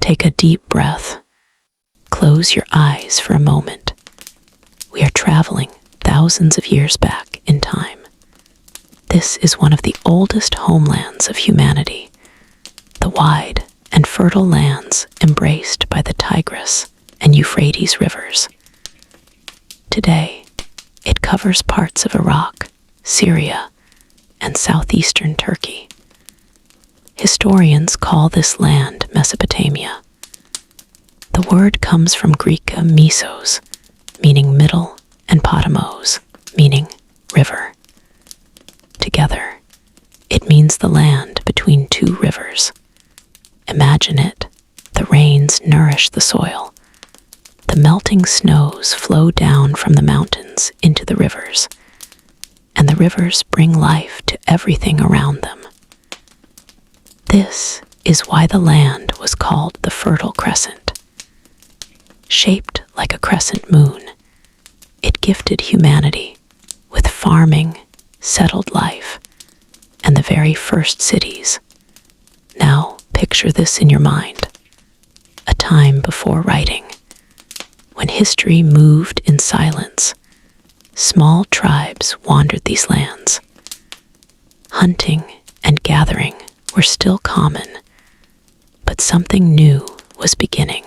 Take a deep breath. Close your eyes for a moment. We are traveling thousands of years back in time. This is one of the oldest homelands of humanity, the wide and fertile lands embraced by the Tigris and Euphrates rivers. Today, it covers parts of Iraq, Syria, and southeastern Turkey. Historians call this land Mesopotamia. The word comes from Greek mesos, meaning middle, and potamos, meaning river. Together, it means the land between two rivers. Imagine it. The rains nourish the soil. The melting snows flow down from the mountains into the rivers, and the rivers bring life to everything around them. This is why the land was called the Fertile Crescent. Shaped like a crescent moon, it gifted humanity with farming, settled life, and the very first cities. Now, picture this in your mind. A time before writing, when history moved in silence, small tribes wandered these lands. Hunting and gathering were still common, but something new was beginning.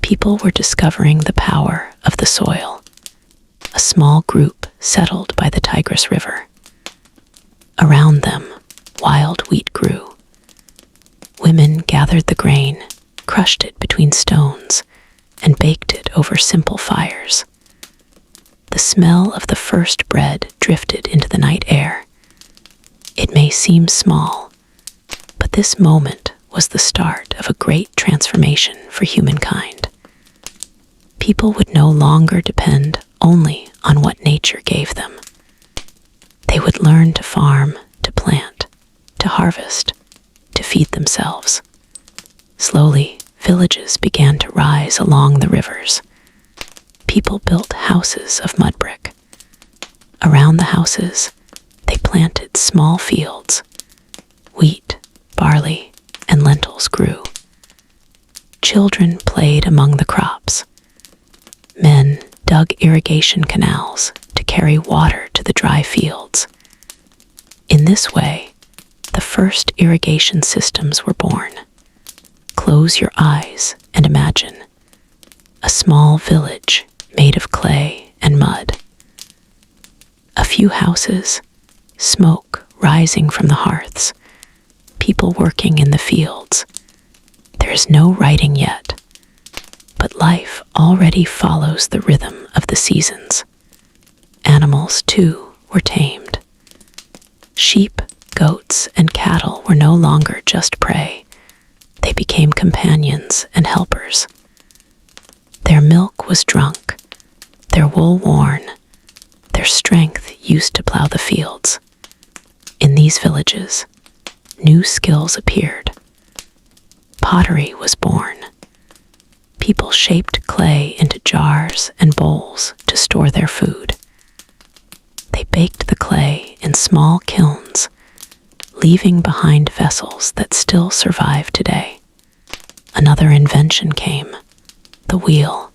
People were discovering the power of the soil. A small group settled by the Tigris River. Around them, wild wheat grew. Women gathered the grain, crushed it between stones, and baked it over simple fires. The smell of the first bread drifted into the night air. It may seem small, but this moment was the start of a great transformation for humankind. People would no longer depend only on what nature gave them. They would learn to farm, to plant, to harvest, to feed themselves. Slowly, villages began to rise along the rivers. People built houses of mud brick. Around the houses, they planted small fields. Wheat, barley, and lentils grew. Children played among the crops. Men dug irrigation canals to carry water to the dry fields. In this way, the first irrigation systems were born. Close your eyes and imagine a small village made of clay and mud. A few houses, smoke rising from the hearths, people working in the fields. There is no writing yet, but life already follows the rhythm of the seasons. Animals, too, were tamed. Sheep, goats, and cattle were no longer just prey. They became companions and helpers. Their milk was drunk, their wool worn, their strength used to plow the fields. In these villages, new skills appeared. Pottery was born. People shaped clay into jars and bowls to store their food. They baked the clay in small kilns, leaving behind vessels that still survive today. Another invention came, the wheel.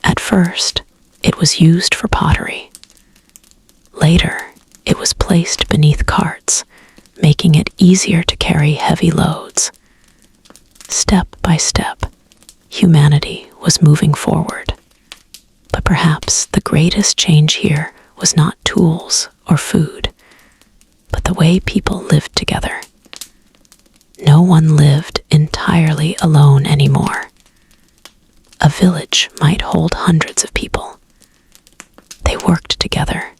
At first, it was used for pottery. Later, it was placed beneath carts, making it easier to carry heavy loads. Step by step, humanity was moving forward. But perhaps the greatest change here was not tools or food, but the way people lived together. No one lived entirely alone anymore. A village might hold hundreds of people. They worked together,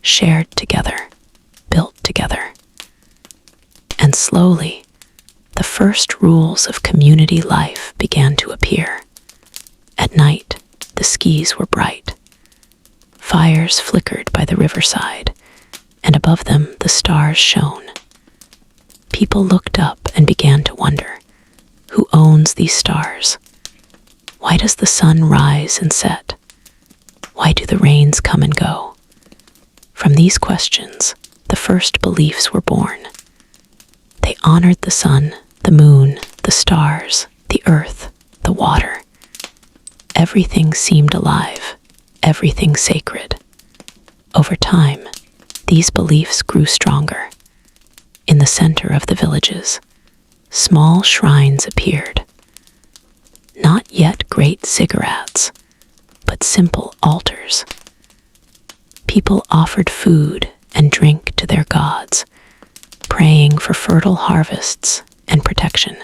shared together, built together. And slowly, the first rules of community life began to appear. At night, the skis were bright. Fires flickered by the riverside, and above them the stars shone. People looked up and began to wonder, who owns these stars? Why does the sun rise and set? Why do the rains come and go? From these questions, the first beliefs were born. They honored the sun, the moon, the stars, the earth, the water. Everything seemed alive, everything sacred. Over time, these beliefs grew stronger. In the center of the villages, small shrines appeared. Not yet great ziggurats, but simple altars. People offered food and drink to their gods, praying for fertile harvests and protection.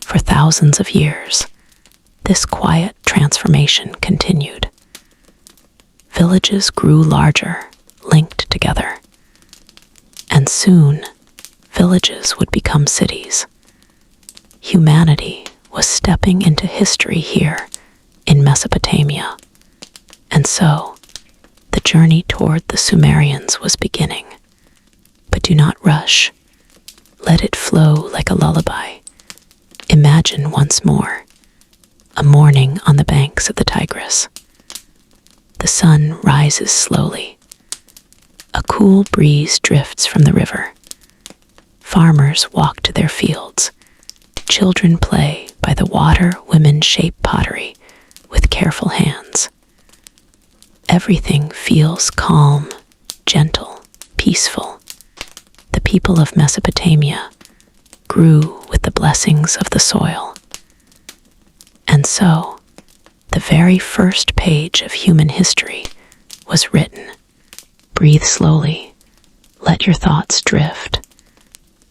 For thousands of years, this quiet transformation continued. Villages grew larger, linked together, and soon villages would become cities. Humanity was stepping into history here in Mesopotamia, and so the journey toward the Sumerians was beginning. But do not rush. Let it flow like a lullaby. Imagine once more a morning on the banks of the Tigris. The sun rises slowly. A cool breeze drifts from the river. Farmers walk to their fields. Children play by the water. Women shape pottery with careful hands. Everything feels calm, gentle, peaceful. The people of Mesopotamia grew with the blessings of the soil. And so, the very first page of human history was written. Breathe slowly. Let your thoughts drift.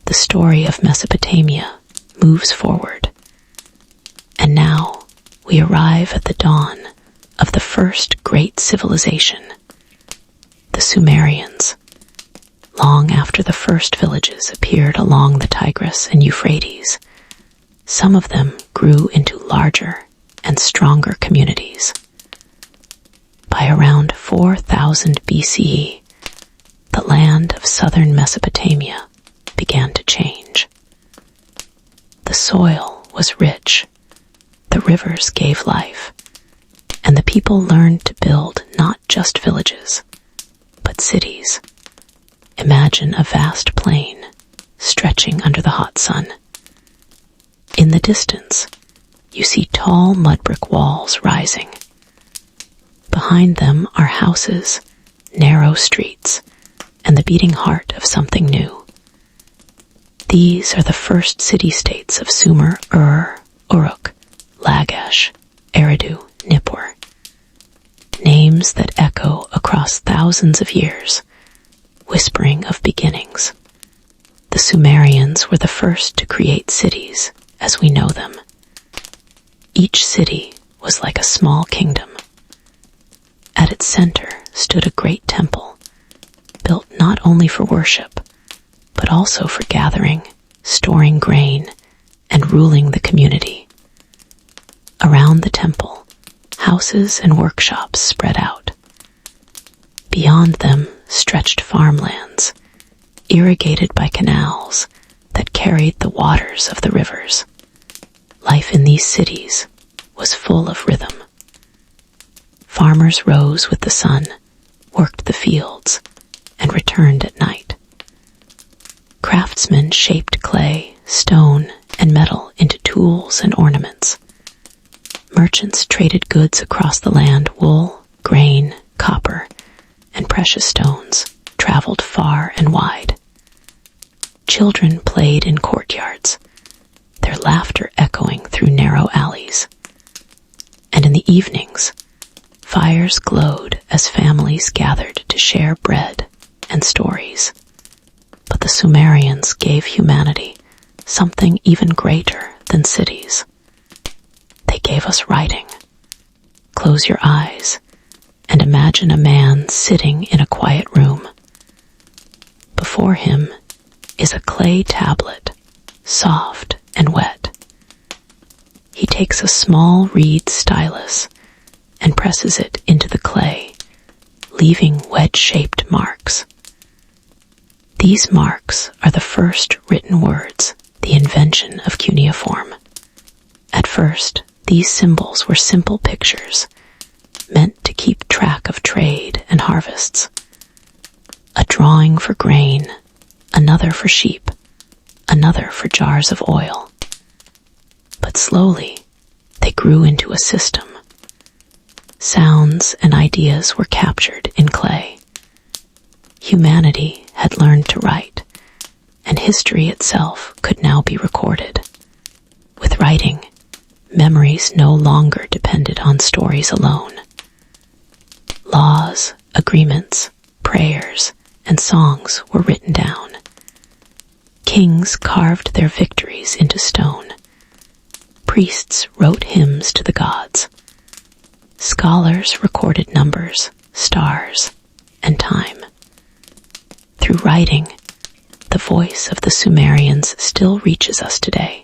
The story of Mesopotamia moves forward. And now we arrive at the dawn of the first great civilization, the Sumerians. Long after the first villages appeared along the Tigris and Euphrates, some of them grew into larger and stronger communities. By around 4000 BCE, the land of southern Mesopotamia began to change. The soil was rich, the rivers gave life, and the people learned to build not just villages, but cities. Imagine a vast plain stretching under the hot sun. In the distance, you see tall mud brick walls rising. Behind them are houses, narrow streets, and the beating heart of something new. These are the first city-states of Sumer, Uruk, Lagash, Eridu, Nippur. Names that echo across thousands of years, whispering of beginnings. The Sumerians were the first to create cities as we know them. Each city was like a small kingdom. At its center stood a great temple, built not only for worship, but also for gathering, storing grain, and ruling the community. Around the temple, houses and workshops spread out. Beyond them stretched farmlands, irrigated by canals that carried the waters of the rivers. Life in these cities was full of rhythm. Farmers rose with the sun, worked the fields, and returned at night. Craftsmen shaped clay, stone, and metal into tools and ornaments. Merchants traded goods across the land. Wool, grain, copper, and precious stones traveled far and wide. Children played in courtyards, their laughter echoing through narrow alleys. And in the evenings, fires glowed as families gathered to share bread and stories. But the Sumerians gave humanity something even greater than cities. They gave us writing. Close your eyes and imagine a man sitting in a quiet room. Before him is a clay tablet, soft and wet. He takes a small reed stylus and presses it into the clay, leaving wedge-shaped marks. These marks are the first written words, the invention of cuneiform. At first, these symbols were simple pictures, meant to keep track of trade and harvests. A drawing for grain, another for sheep, another for jars of oil. slowly, they grew into a system. Sounds and ideas were captured in clay. Humanity had learned to write, and history itself could now be recorded. With writing, memories no longer depended on stories alone. Laws, agreements, prayers, and songs were written down. Kings carved their victories into stone. Priests wrote hymns to the gods. Scholars recorded numbers, stars, and time. Through writing, the voice of the Sumerians still reaches us today.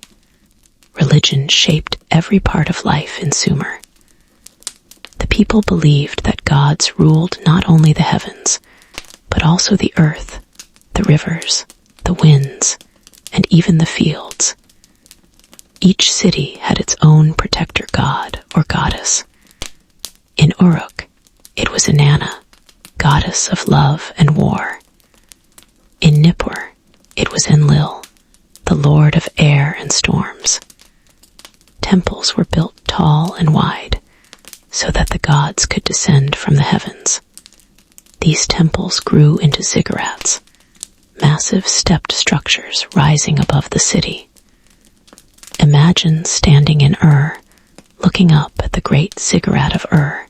Religion shaped every part of life in Sumer. The people believed that gods ruled not only the heavens, but also the earth, the rivers, the winds, and even the fields. Each city had its own protector god or goddess. In Uruk, it was Inanna, goddess of love and war. In Nippur, it was Enlil, the lord of air and storms. Temples were built tall and wide, so that the gods could descend from the heavens. These temples grew into ziggurats, massive stepped structures rising above the city. Imagine standing in Ur, looking up at the great ziggurat of Ur,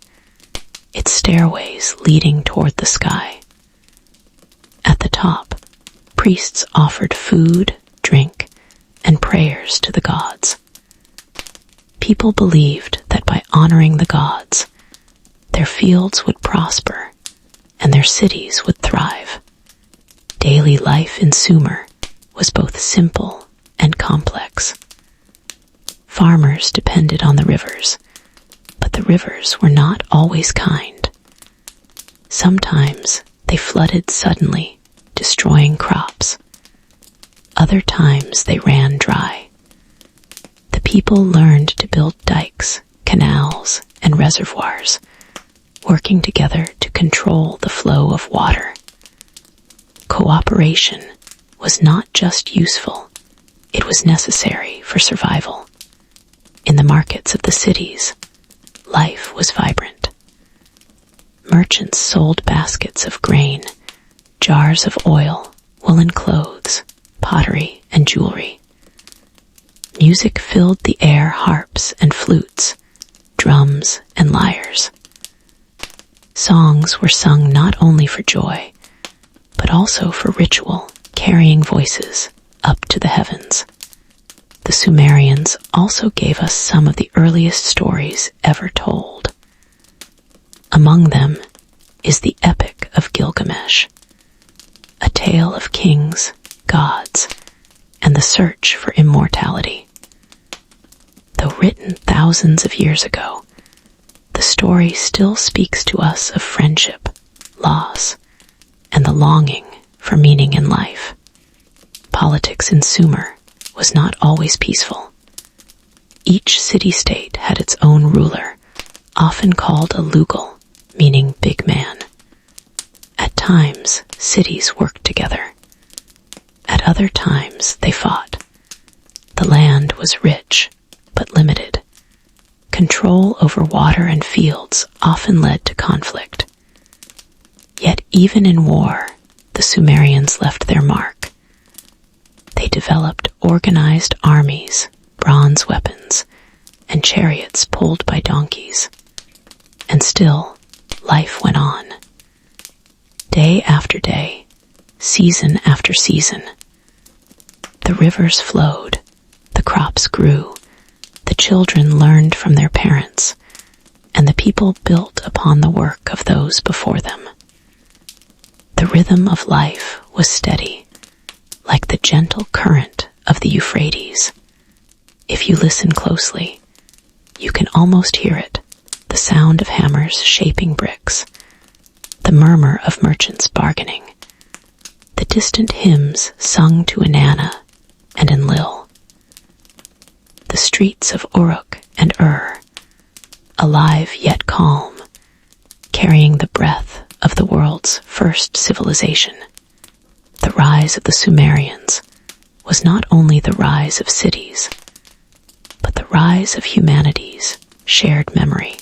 its stairways leading toward the sky. At the top, priests offered food, drink, and prayers to the gods. People believed that by honoring the gods, their fields would prosper and their cities would thrive. Daily life in Sumer was both simple and complex. Farmers depended on the rivers, but the rivers were not always kind. Sometimes they flooded suddenly, destroying crops. Other times they ran dry. The people learned to build dikes, canals, and reservoirs, working together to control the flow of water. Cooperation was not just useful, it was necessary for survival. In the markets of the cities, life was vibrant. Merchants sold baskets of grain, jars of oil, woolen clothes, pottery, and jewelry. Music filled the air, harps and flutes, drums and lyres. Songs were sung not only for joy, but also for ritual, carrying voices up to the heavens. The Sumerians also gave us some of the earliest stories ever told. Among them is the Epic of Gilgamesh, a tale of kings, gods, and the search for immortality. Though written thousands of years ago, the story still speaks to us of friendship, loss, and the longing for meaning in life. Politics in Sumer was not always peaceful. Each city-state had its own ruler, often called a lugal, meaning big man. At times, cities worked together. At other times, they fought. The land was rich, but limited. Control over water and fields often led to conflict. Yet even in war, the Sumerians left their mark. They developed organized armies, bronze weapons, and chariots pulled by donkeys. And still, life went on. Day after day, season after season. The rivers flowed, the crops grew, the children learned from their parents, and the people built upon the work of those before them. The rhythm of life was steady, like the gentle current of the Euphrates. If you listen closely, you can almost hear it, the sound of hammers shaping bricks, the murmur of merchants bargaining, the distant hymns sung to Inanna and Enlil. The streets of Uruk and Ur, alive yet calm, carrying the breath of the world's first civilization. The rise of the Sumerians was not only the rise of cities, but the rise of humanity's shared memory.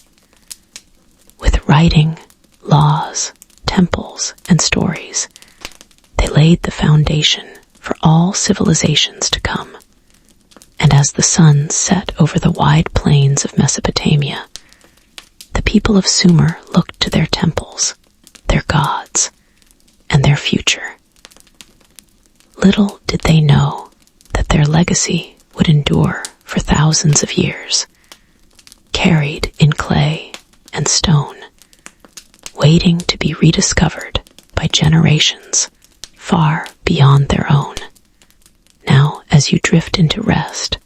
With writing, laws, temples, and stories, they laid the foundation for all civilizations to come. And as the sun set over the wide plains of Mesopotamia, the people of Sumer looked to their temples, their gods, and their future. Little did they know that their legacy would endure for thousands of years, carried in clay and stone, waiting to be rediscovered by generations far beyond their own. Now, as you drift into rest,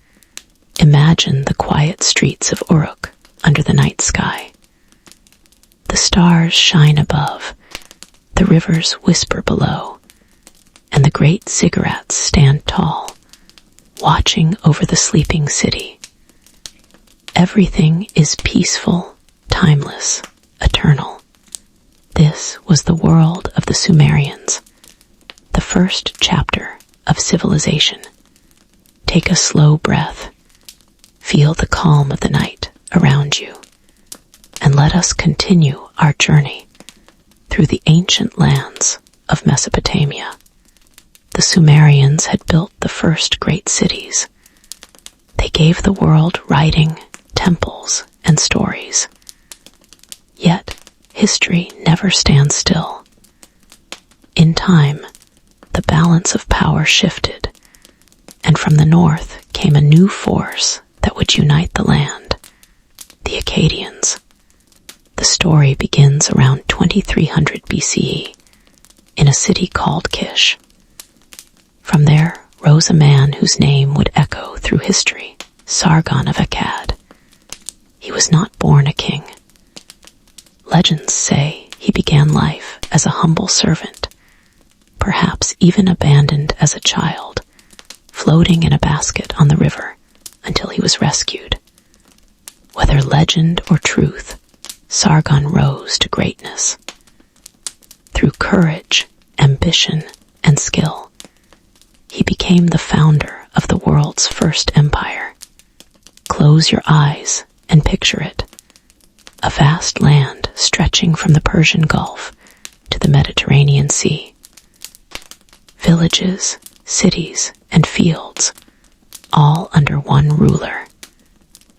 imagine the quiet streets of Uruk under the night sky. The stars shine above, the rivers whisper below, and the great ziggurats stand tall, watching over the sleeping city. Everything is peaceful, timeless, eternal. This was the world of the Sumerians, the first chapter of civilization. Take a slow breath, feel the calm of the night around you, and let us continue our journey through the ancient lands of Mesopotamia. The Sumerians had built the first great cities. They gave the world writing, temples, and stories. Yet, history never stands still. In time, the balance of power shifted, and from the north came a new force that would unite the land, the Akkadians. The story begins around 2300 BCE in a city called Kish. From there rose a man whose name would echo through history, Sargon of Akkad. He was not born a king. Legends say he began life as a humble servant, perhaps even abandoned as a child, floating in a basket on the river until he was rescued. Whether legend or truth, Sargon rose to greatness. Through courage, ambition, and skill, he became the founder of the world's first empire. Close your eyes and picture it. A vast land stretching from the Persian Gulf to the Mediterranean Sea. Villages, cities, and fields, all under one ruler.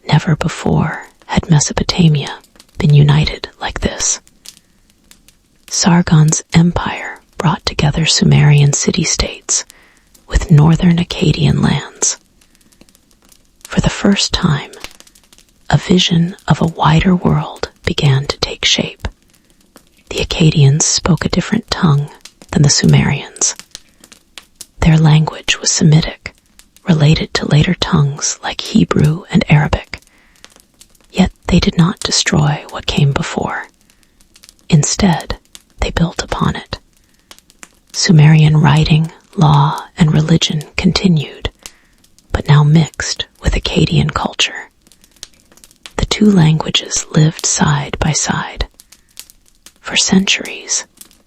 Never before had Mesopotamia been united like this. Sargon's empire brought together Sumerian city-states with northern Akkadian lands. For the first time, a vision of a wider world began to take shape. The Akkadians spoke a different tongue than the Sumerians. Their language was Semitic, related to later tongues like Hebrew and Arabic. Yet they did not destroy what came before. Instead, they built upon it. Sumerian writing, law, and religion continued, but now mixed with Akkadian culture. The two languages lived side by side. For centuries,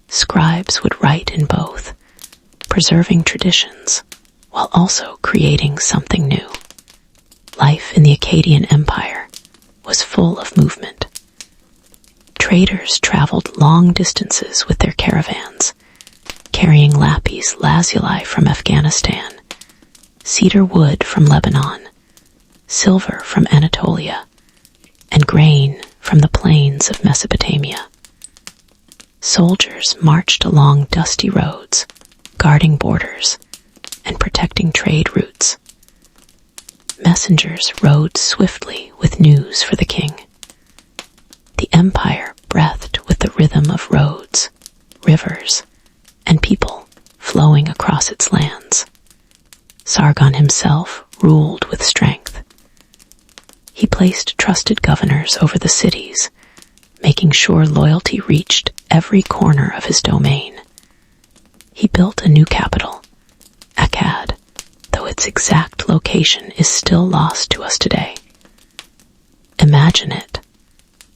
scribes would write in both, preserving traditions while also creating something new. Life in the Akkadian Empire was full of movement. Traders traveled long distances with their caravans, carrying lapis lazuli from Afghanistan, cedar wood from Lebanon, silver from Anatolia, and grain from the plains of Mesopotamia. Soldiers marched along dusty roads, guarding borders and protecting trade routes. Messengers rode swiftly with news for the king. The empire breathed with the rhythm of roads, rivers, and people flowing across its lands. Sargon himself ruled with strength. He placed trusted governors over the cities, making sure loyalty reached every corner of his domain. He built a new capital, Akkad, though its exact location is still lost to us today. Imagine it,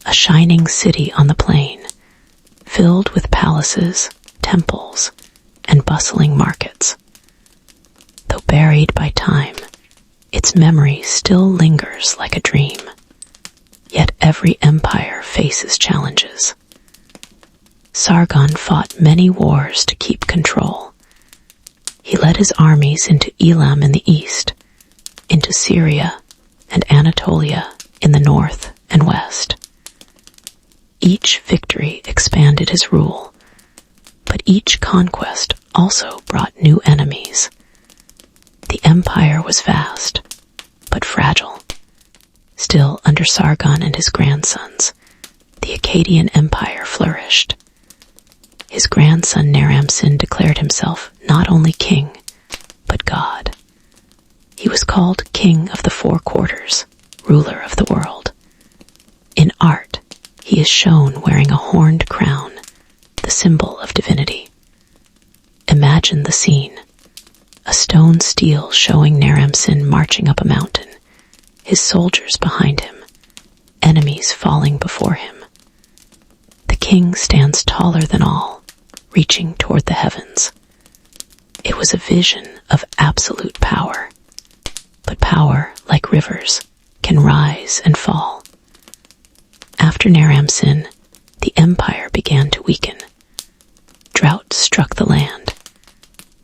a shining city on the plain, filled with palaces, temples, and bustling markets. Though buried by time, its memory still lingers like a dream. Yet every empire faces challenges. Sargon fought many wars to keep control. He led his armies into Elam in the east, into Syria and Anatolia in the north and west. Each victory expanded his rule, but each conquest also brought new enemies. The empire was vast, but fragile. Still, under Sargon and his grandsons, the Akkadian Empire flourished. His grandson Naram-Sin declared himself not only king, but God. He was called King of the Four Quarters, ruler of the world. In art, he is shown wearing a horned crown, the symbol of divinity. Imagine the scene: a stone stele showing Naram-Sin marching up a mountain, his soldiers behind him, enemies falling before him. The king stands taller than all, reaching toward the heavens. It was a vision of absolute power. But power, like rivers, can rise and fall. After Naram-Sin, the empire began to weaken. Drought struck the land.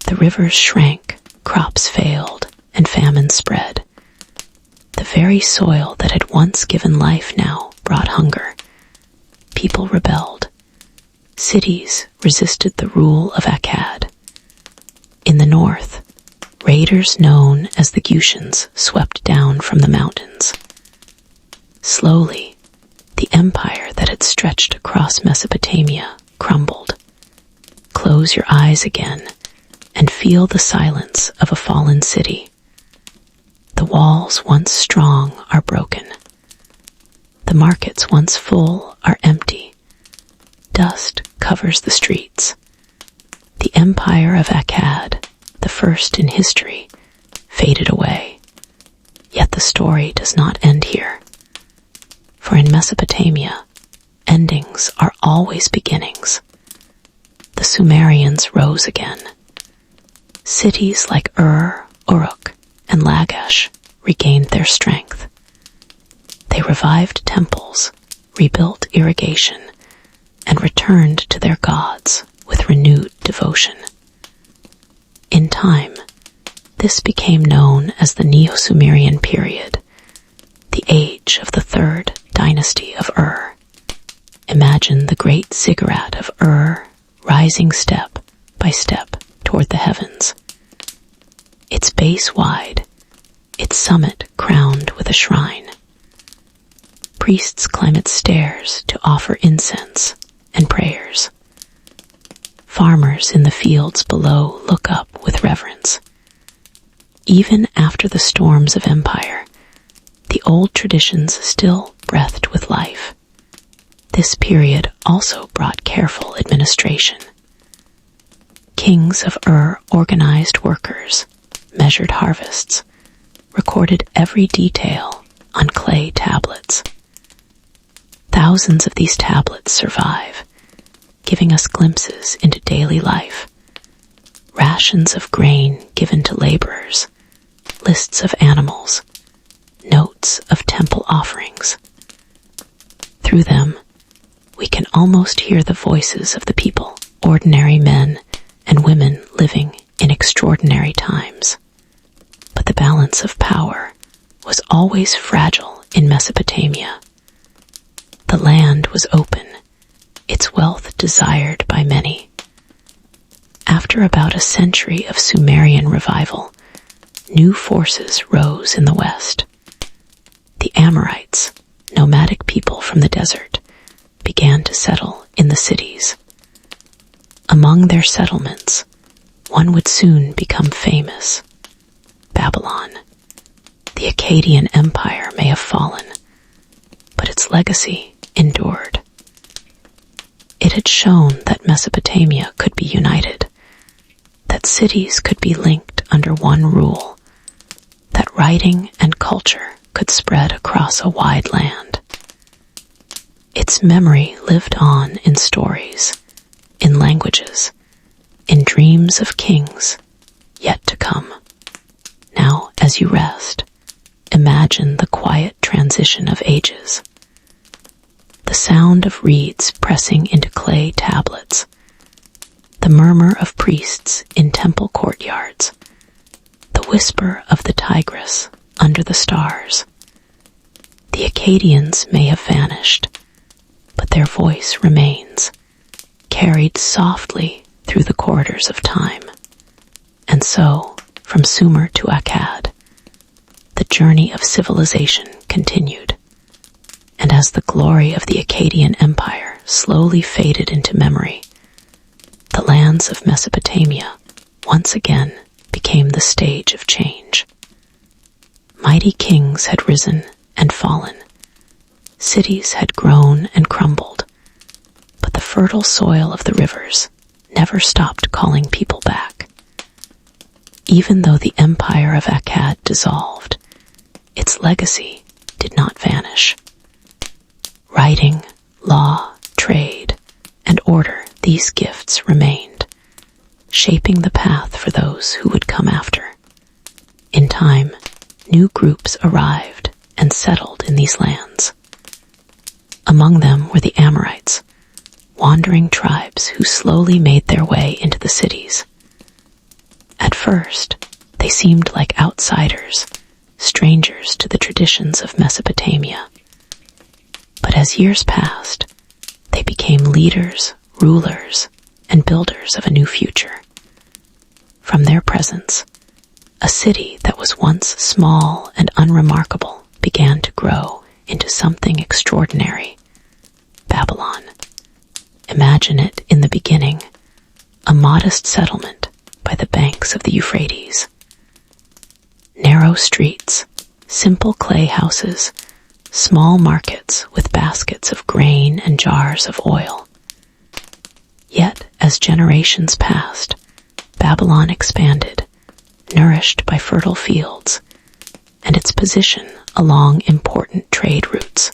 The rivers shrank, crops failed, and famine spread. The very soil that had once given life now brought hunger. People rebelled. Cities resisted the rule of Akkad. In the north, raiders known as the Gutians swept down from the mountains. Slowly, the empire that had stretched across Mesopotamia crumbled. Close your eyes again and feel the silence of a fallen city. The walls once strong are broken. The markets once full are empty. Dust covers the streets. The empire of Akkad, the first in history, faded away. Yet the story does not end here. For in Mesopotamia, endings are always beginnings. The Sumerians rose again. Cities like Ur, Uruk, and Lagash regained their strength. They revived temples, rebuilt irrigation, and returned to their gods with renewed devotion. In time, this became known as the Neo-Sumerian period, the age of the third dynasty of Ur. Imagine the great ziggurat of Ur rising step by step toward the heavens. Its base wide, its summit crowned with a shrine. Priests climb its stairs to offer incense and prayers. Farmers in the fields below look up with reverence. Even after the storms of empire, the old traditions still breathed with life. This period also brought careful administration. Kings of Ur organized workers, measured harvests, recorded every detail on clay tablets. Thousands of these tablets survive, giving us glimpses into daily life. Rations of grain given to laborers, lists of animals, notes of temple offerings. Through them, we can almost hear the voices of the people, ordinary men and women living in extraordinary times. But the balance of power was always fragile in Mesopotamia. The land was open, its wealth desired by many. After about a century of Sumerian revival, new forces rose in the west. The Amorites, nomadic people from the desert, began to settle in the cities. Among their settlements, one would soon become famous: Babylon. The Akkadian Empire may have fallen, but its legacy endured. It had shown that Mesopotamia could be united, that cities could be linked under one rule, that writing and culture could spread across a wide land. Its memory lived on in stories, in languages, in dreams of kings yet to come. Now, as you rest, imagine the quiet transition of ages. The sound of reeds pressing into clay tablets, the murmur of priests in temple courtyards, the whisper of the Tigris under the stars. The Akkadians may have vanished, but their voice remains, carried softly through the corridors of time. And so, from Sumer to Akkad, the journey of civilization continued. And as the glory of the Akkadian Empire slowly faded into memory, the lands of Mesopotamia once again became the stage of change. Mighty kings had risen and fallen. Cities had grown and crumbled, but the fertile soil of the rivers never stopped calling people back. Even though the empire of Akkad dissolved, its legacy did not vanish. Writing, law, trade, and order, these gifts remained, shaping the path for those who would come after. In time, new groups arrived and settled in these lands. Among them were the Amorites, wandering tribes who slowly made their way into the cities. At first, they seemed like outsiders, strangers to the traditions of Mesopotamia. But as years passed, they became leaders, rulers, and builders of a new future. From their presence, a city that was once small and unremarkable began to grow into something extraordinary. Babylon. Imagine it in the beginning, a modest settlement by the banks of the Euphrates. Narrow streets, simple clay houses, small markets with baskets of grain and jars of oil. Yet, as generations passed, Babylon expanded, nourished by fertile fields, and its position along important trade routes.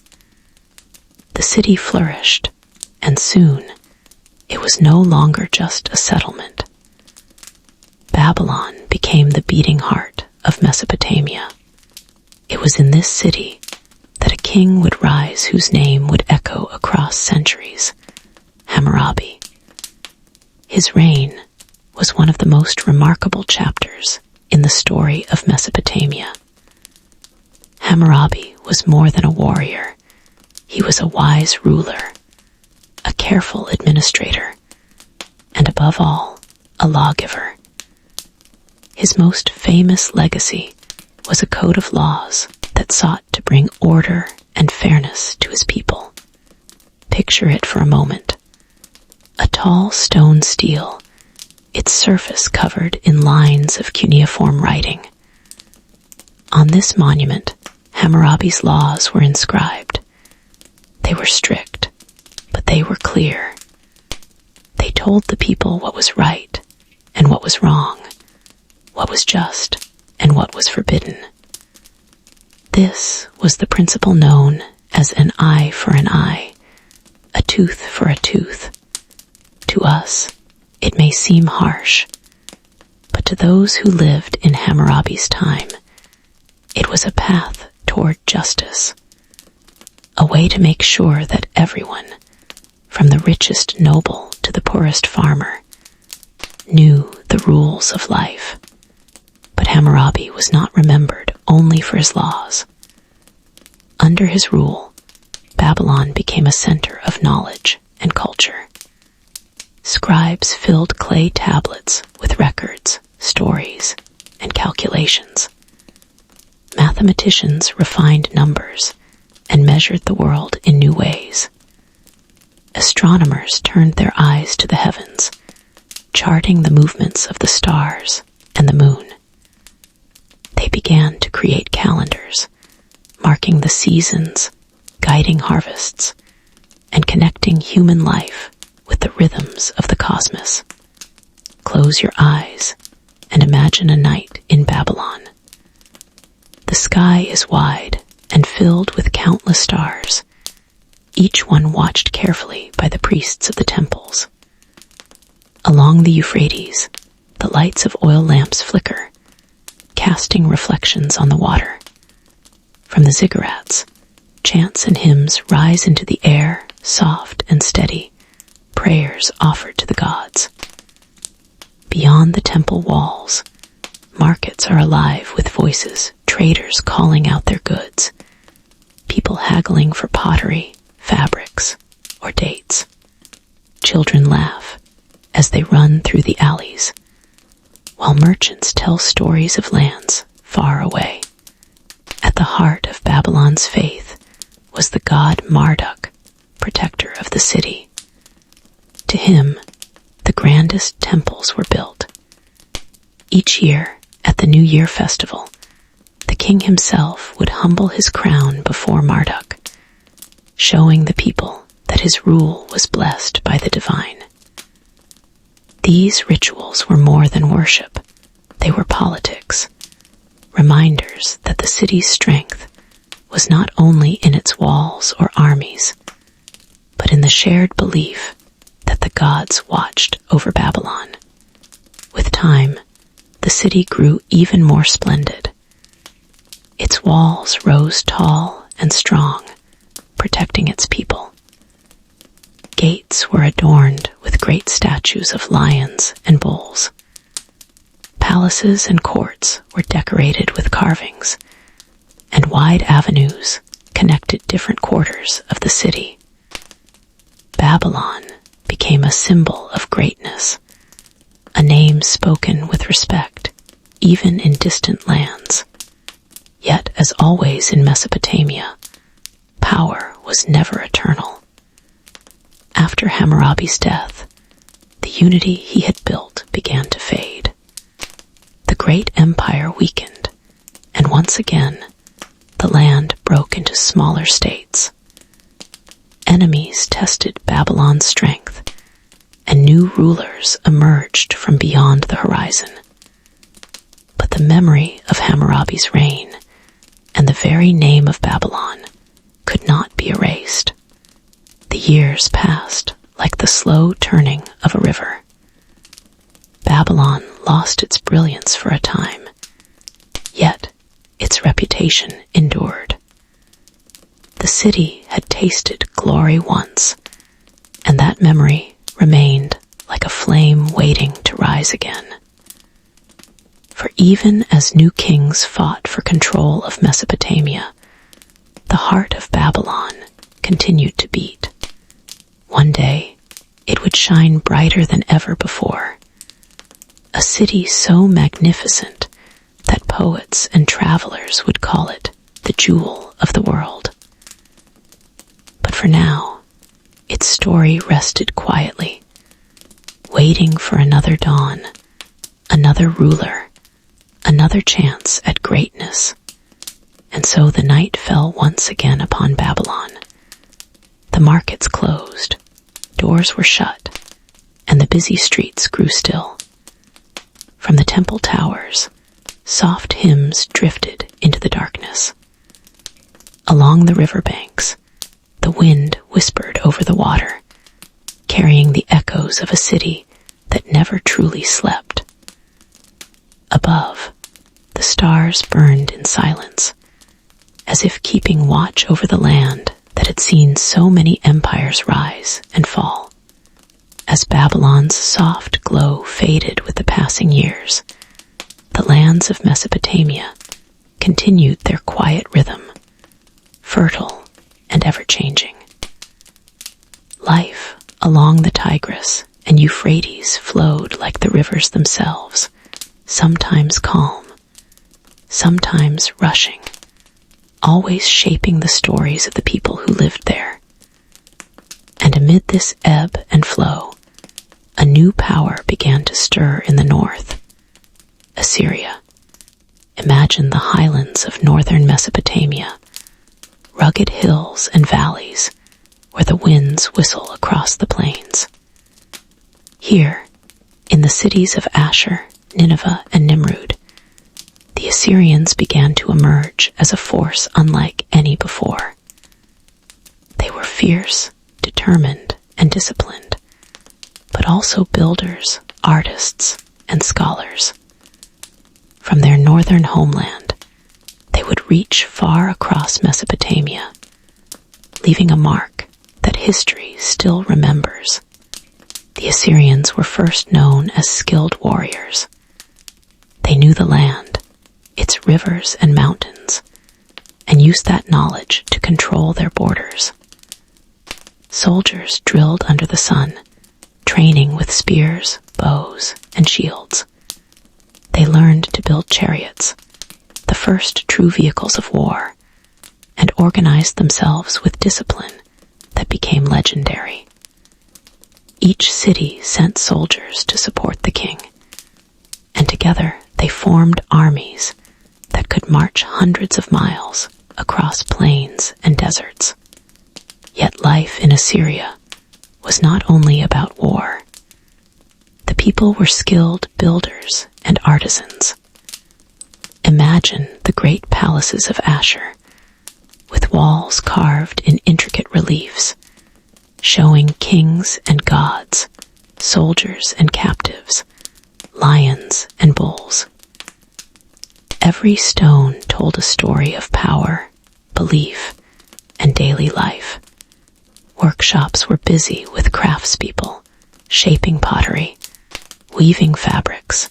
The city flourished, and soon it was no longer just a settlement. Babylon became the beating heart of Mesopotamia. It was in this city that a king would rise whose name would echo across centuries, Hammurabi. His reign was one of the most remarkable chapters in the story of Mesopotamia. Hammurabi was more than a warrior. He was a wise ruler, a careful administrator, and above all, a lawgiver. His most famous legacy was a code of laws that sought to bring order and fairness to his people. Picture it for a moment. A tall stone stele, its surface covered in lines of cuneiform writing. On this monument, Hammurabi's laws were inscribed. They were strict, but they were clear. They told the people what was right and what was wrong, what was just and what was forbidden. This was the principle known as an eye for an eye, a tooth for a tooth. To us, it may seem harsh, but to those who lived in Hammurabi's time, it was a path toward justice, a way to make sure that everyone, from the richest noble to the poorest farmer, knew the rules of life. But Hammurabi was not remembered only for his laws. Under his rule, Babylon became a center of knowledge and culture. Scribes filled clay tablets with records, stories, and calculations. Mathematicians refined numbers and measured the world in new ways. Astronomers turned their eyes to the heavens, charting the movements of the stars and the moon. They began to create calendars, marking the seasons, guiding harvests, and connecting human life with the rhythms of the cosmos. Close your eyes and imagine a night in Babylon. The sky is wide and filled with countless stars, each one watched carefully by the priests of the temples. Along the Euphrates, the lights of oil lamps flicker, casting reflections on the water. From the ziggurats, chants and hymns rise into the air, soft and steady, prayers offered to the gods. Beyond the temple walls, markets are alive with voices, traders calling out their goods, people haggling for pottery, fabrics, or dates. Children laugh as they run through the alleys, while merchants tell stories of lands far away. At the heart of Babylon's faith was the god Marduk, protector of the city. To him, the grandest temples were built. Each year, at the New Year festival, the king himself would humble his crown before Marduk, showing the people that his rule was blessed by the divine. These rituals were more than worship. They were politics, reminders that the city's strength was not only in its walls or armies, but in the shared belief that the gods watched over Babylon. With time, the city grew even more splendid. Its walls rose tall and strong, protecting its people. Gates were adorned with great statues of lions and bulls. Palaces and courts were decorated with carvings, and wide avenues connected different quarters of the city. Babylon became a symbol of greatness, a name spoken with respect, even in distant lands. Yet, as always in Mesopotamia, power was never eternal. After Hammurabi's death, the unity he had built began to fade. The great empire weakened, and once again, the land broke into smaller states. Enemies tested Babylon's strength, and new rulers emerged from beyond the horizon. But the memory of Hammurabi's reign and the very name of Babylon could not be erased. The years passed like the slow turning of a river. Babylon lost its brilliance for a time, yet its reputation endured. The city had tasted glory once, and that memory remained like a flame waiting to rise again. For even as new kings fought for control of Mesopotamia, the heart of Babylon continued to beat. One day, it would shine brighter than ever before. A city so magnificent that poets and travelers would call it the jewel of the world. But for now, its story rested quietly, waiting for another dawn, another ruler, another chance at greatness. And so the night fell once again upon Babylon. The markets closed, doors were shut, and the busy streets grew still. From the temple towers, soft hymns drifted into the darkness. Along the riverbanks, the wind whispered over the water, carrying the echoes of a city that never truly slept. Above, the stars burned in silence, as if keeping watch over the land that had seen so many empires rise and fall. As Babylon's soft glow faded with the passing years, the lands of Mesopotamia continued their quiet rhythm, fertile and ever-changing. Life along the Tigris and Euphrates flowed like the rivers themselves, sometimes calm, sometimes rushing, always shaping the stories of the people who lived there. And amid this ebb and flow, a new power began to stir in the north, Assyria. Imagine the highlands of northern Mesopotamia, rugged hills and valleys where the winds whistle across the plains. Here, in the cities of Ashur, Nineveh, and Nimrud, the Assyrians began to emerge as a force unlike any before. They were fierce, determined, and disciplined, but also builders, artists, and scholars. From their northern homeland, they would reach far across Mesopotamia, leaving a mark that history still remembers. The Assyrians were first known as skilled warriors. They knew the land, its rivers and mountains, and used that knowledge to control their borders. Soldiers drilled under the sun, training with spears, bows, and shields. They learned to build chariots, the first true vehicles of war, and organized themselves with discipline that became legendary. Each city sent soldiers to support the king, and together they formed armies that could march hundreds of miles across plains and deserts. Yet life in Assyria was not only about war. The people were skilled builders and artisans. Imagine the great palaces of Ashur, with walls carved in intricate reliefs, showing kings and gods, soldiers and captives, lions and bulls. Every stone told a story of power, belief, and daily life. Workshops were busy with craftspeople, shaping pottery, weaving fabrics,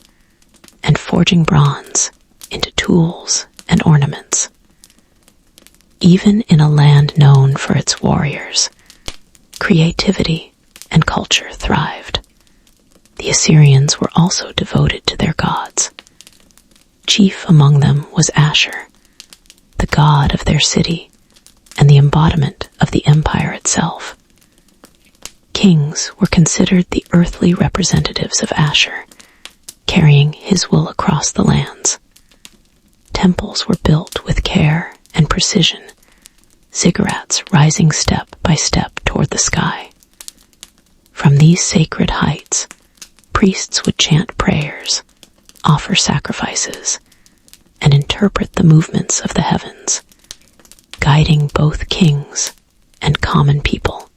and forging bronze into tools and ornaments. Even in a land known for its warriors, creativity and culture thrived. The Assyrians were also devoted to their gods. Chief among them was Ashur, the god of their city and the embodiment of the empire itself. Kings were considered the earthly representatives of Ashur, carrying his will across the lands. Temples were built with care and precision, ziggurats rising step by step toward the sky. From these sacred heights, priests would chant prayers, offer sacrifices, and interpret the movements of the heavens, guiding both kings and common people.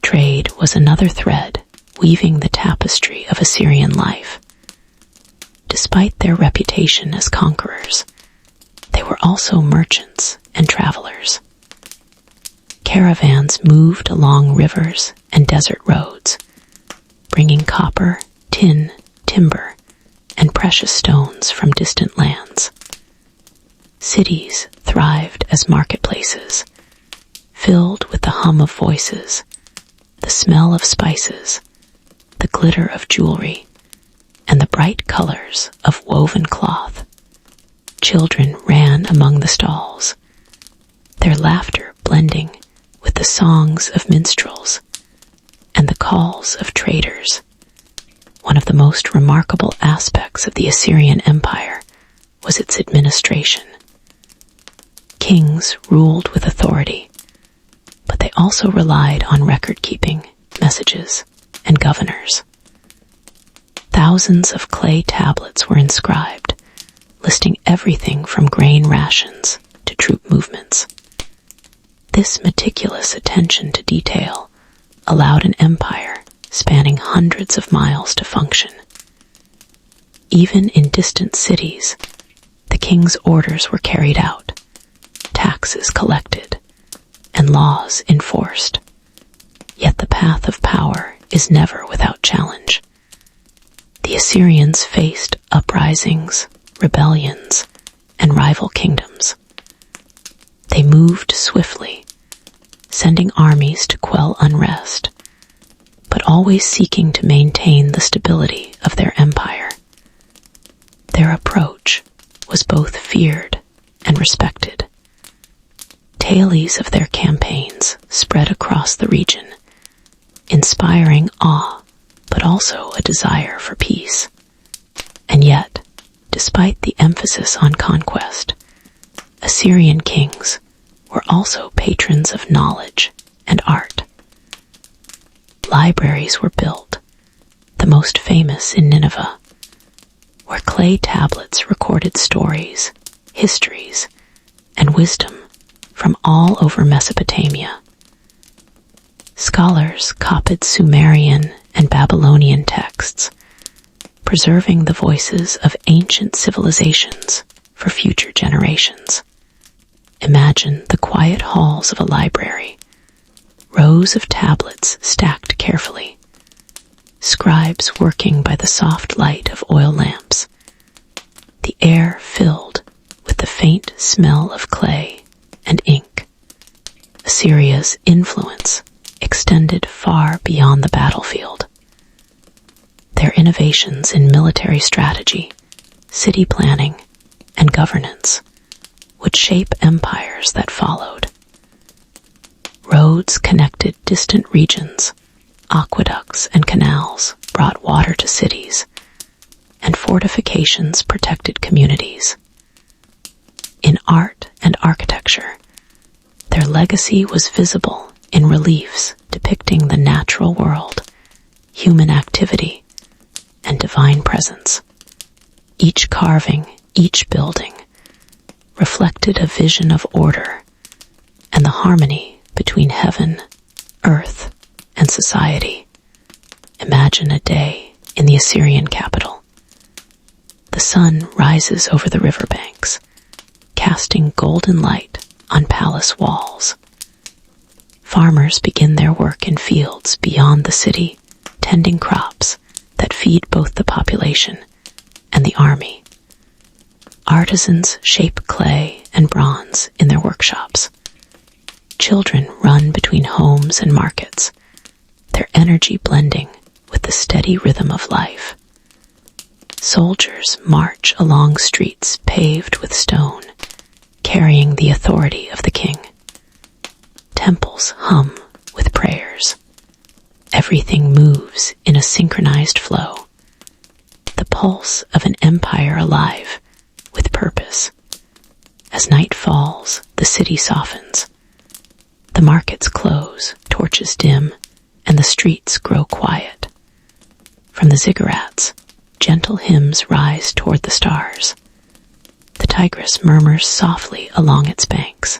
Trade was another thread weaving the tapestry of Assyrian life. Despite their reputation as conquerors, they were also merchants and travelers. Caravans moved along rivers and desert roads, bringing copper, tin, timber, and precious stones from distant lands. Cities thrived as marketplaces, filled with the hum of voices, the smell of spices, the glitter of jewelry, and the bright colors of woven cloth. Children ran among the stalls, their laughter blending with the songs of minstrels and the calls of traders. One of the most remarkable aspects of the Assyrian Empire was its administration. Kings ruled with authority, but they also relied on record-keeping, messages, and governors. Thousands of clay tablets were inscribed, listing everything from grain rations to troop movements. This meticulous attention to detail allowed an empire spanning hundreds of miles to function. Even in distant cities, the king's orders were carried out, taxes collected, and laws enforced. Yet the path of power is never without challenge. The Assyrians faced uprisings, rebellions, and rival kingdoms. They moved swiftly, sending armies to quell unrest, but always seeking to maintain the stability of their empire. Their approach was both feared and respected. Tales of their campaigns spread across the region, inspiring awe, but also a desire for peace. And yet, despite the emphasis on conquest, Assyrian kings were also patrons of knowledge and art. Libraries were built, the most famous in Nineveh, where clay tablets recorded stories, histories, and wisdom from all over Mesopotamia. Scholars copied Sumerian and Babylonian texts, preserving the voices of ancient civilizations for future generations. Imagine the quiet halls of a library, rows of tablets stacked carefully, scribes working by the soft light of oil lamps, the air filled with the faint smell of clay and ink. Assyria's influence extended far beyond the battlefield. Their innovations in military strategy, city planning, and governance would shape empires that followed. Roads connected distant regions, aqueducts and canals brought water to cities, and fortifications protected communities. In art and architecture, their legacy was visible in reliefs depicting the natural world, human activity, and divine presence. Each carving, each building, reflected a vision of order and the harmony between heaven, earth, and society. Imagine a day in the Assyrian capital. The sun rises over the riverbanks, casting golden light on palace walls. Farmers begin their work in fields beyond the city, tending crops that feed both the population and the army. Artisans shape clay and bronze in their workshops. Children run between homes and markets, their energy blending with the steady rhythm of life. Soldiers march along streets paved with stone, carrying the authority of the king. Temples hum with prayers. Everything moves in a synchronized flow. The pulse of an empire alive with purpose. As night falls, the city softens. The markets close, torches dim, and the streets grow quiet. From the ziggurats, gentle hymns rise toward the stars. The Tigris murmurs softly along its banks.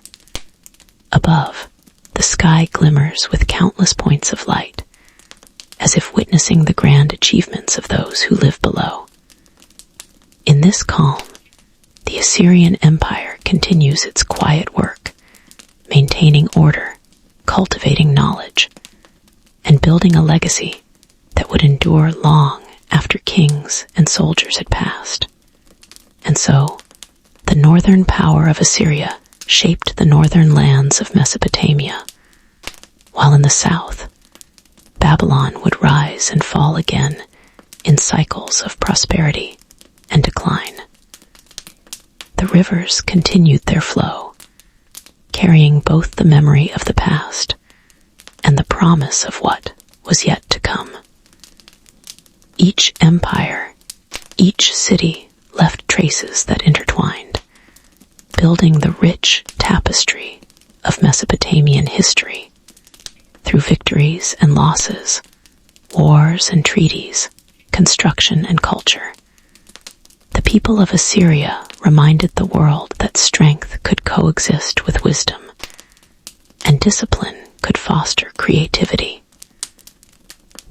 Above, the sky glimmers with countless points of light, as if witnessing the grand achievements of those who live below. In this calm, the Assyrian Empire continues its quiet work, maintaining order, cultivating knowledge, and building a legacy that would endure long after kings and soldiers had passed. And so, the northern power of Assyria shaped the northern lands of Mesopotamia, while in the south, Babylon would rise and fall again in cycles of prosperity and decline. The rivers continued their flow, carrying both the memory of the past and the promise of what was yet to come. Each empire, each city left traces that intertwined, building the rich tapestry of Mesopotamian history through victories and losses, wars and treaties, construction and culture. The people of Assyria reminded the world that strength could coexist with wisdom, and discipline could foster creativity.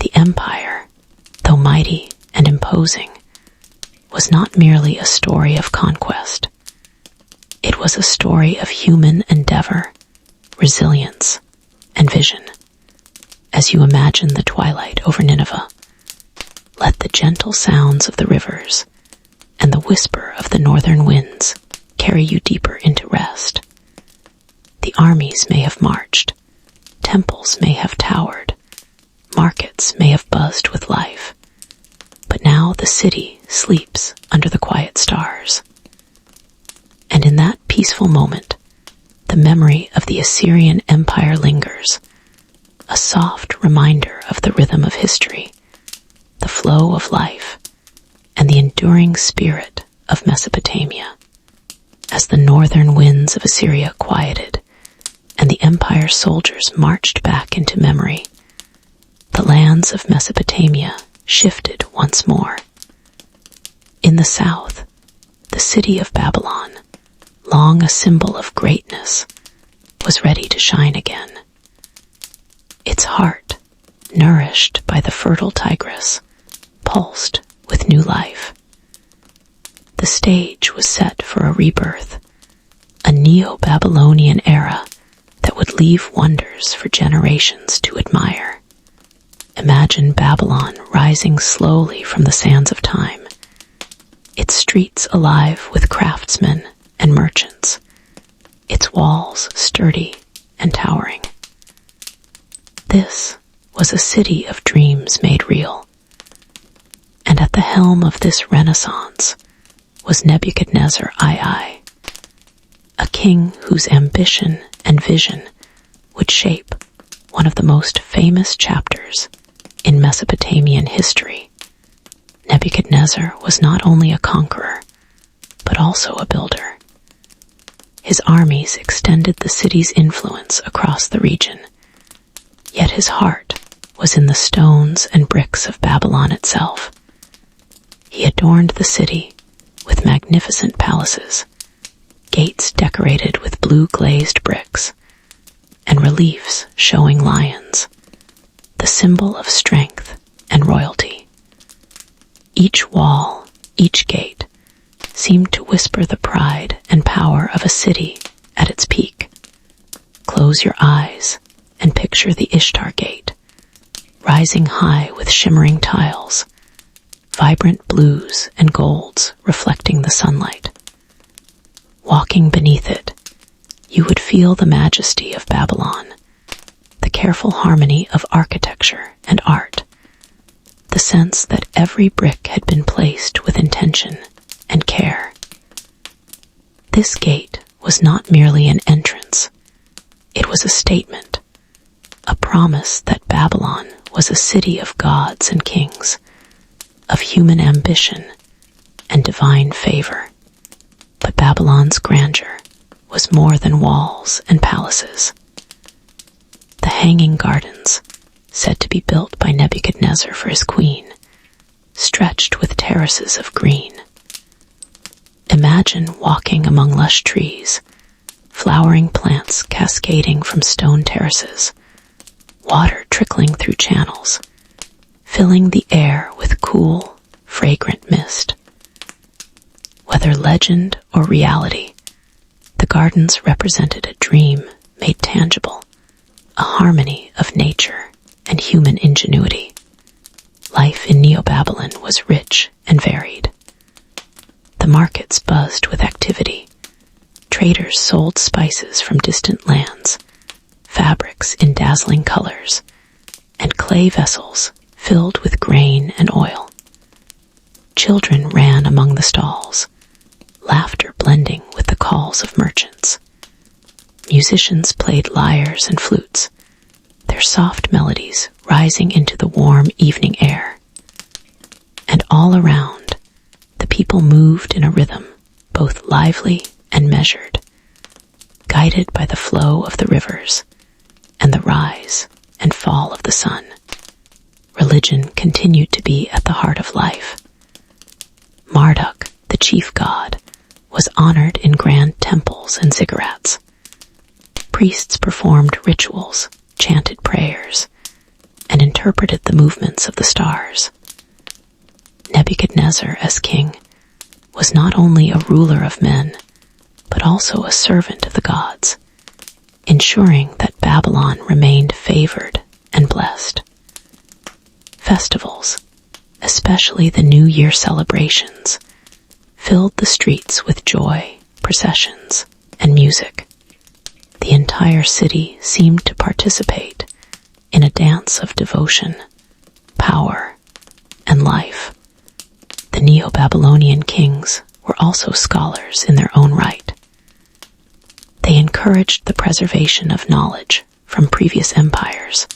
The empire, though mighty and imposing, was not merely a story of conquest. It was a story of human endeavor, resilience, and vision. As you imagine the twilight over Nineveh, let the gentle sounds of the rivers and the whisper of the northern winds carry you deeper into rest. The armies may have marched, temples may have towered, markets may have buzzed with life, but now the city sleeps under the quiet stars. And in that peaceful moment, the memory of the Assyrian Empire lingers, a soft reminder of the rhythm of history, the flow of life, and the enduring spirit of Mesopotamia. As the northern winds of Assyria quieted, and the empire's soldiers marched back into memory, the lands of Mesopotamia shifted once more. In the south, the city of Babylon, long a symbol of greatness, was ready to shine again. Its heart, nourished by the fertile Tigris, pulsed with new life. the stage was set for a rebirth, a Neo-Babylonian era that would leave wonders for generations to admire. Imagine Babylon rising slowly from the sands of time, its streets alive with craftsmen and merchants, its walls sturdy and towering. This was a city of dreams made real, and at the helm of this renaissance was Nebuchadnezzar II, a king whose ambition and vision would shape one of the most famous chapters in Mesopotamian history. Nebuchadnezzar was not only a conqueror, but also a builder. His armies extended the city's influence across the region, yet his heart was in the stones and bricks of Babylon itself. He adorned the city with magnificent palaces, gates decorated with blue glazed bricks, and reliefs showing lions, the symbol of strength and royalty. Each wall, each gate, seemed to whisper the pride and power of a city at its peak. Close your eyes and picture the Ishtar Gate, rising high with shimmering tiles, vibrant blues and golds reflecting the sunlight. Walking beneath it, you would feel the majesty of Babylon, the careful harmony of architecture and art, the sense that every brick had been placed with intention and care. This gate was not merely an entrance, it was a statement, a promise that Babylon was a city of gods and kings, of human ambition and divine favor. But Babylon's grandeur was more than walls and palaces. The hanging gardens, said to be built by Nebuchadnezzar for his queen, stretched with terraces of green. Imagine walking among lush trees, flowering plants cascading from stone terraces, water trickling through channels, filling the air with cool, fragrant mist. Whether legend or reality, the gardens represented a dream made tangible, a harmony of nature and human ingenuity. Life in Neo-Babylon was rich and varied. The markets buzzed with activity. Traders sold spices from distant lands, fabrics in dazzling colors, and clay vessels filled with grain and oil. Children ran among the stalls, laughter blending with the calls of merchants. Musicians played lyres and flutes, their soft melodies rising into the warm evening air. And all around, the people moved in a rhythm, both lively and measured, guided by the flow of the rivers and the rise and fall of the sun. Religion continued to be at the heart of life. Marduk, the chief god, was honored in grand temples and ziggurats. Priests performed rituals, chanted prayers, and interpreted the movements of the stars. Nebuchadnezzar, as king, was not only a ruler of men, but also a servant of the gods, ensuring that Babylon remained favored and blessed. Festivals, especially the New Year celebrations, filled the streets with joy, processions, and music. The entire city seemed to participate in a dance of devotion, power, and life. The Neo-Babylonian kings were also scholars in their own right. They encouraged the preservation of knowledge from previous empires,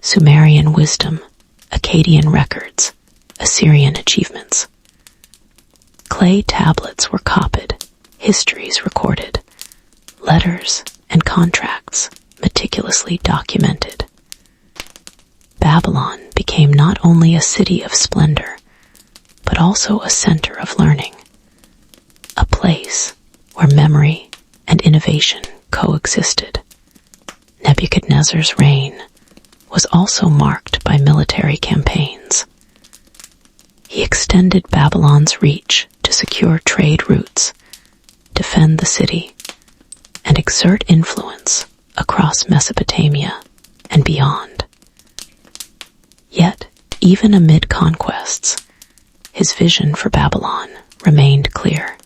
Sumerian wisdom, Akkadian records, Assyrian achievements. Clay tablets were copied, histories recorded, letters and contracts meticulously documented. Babylon became not only a city of splendor, but also a center of learning, a place where memory and innovation coexisted. Nebuchadnezzar's reign was also marked by military campaigns. He extended Babylon's reach to to secure trade routes, defend the city, and exert influence across Mesopotamia and beyond. Yet, even amid conquests, his vision for Babylon remained clear.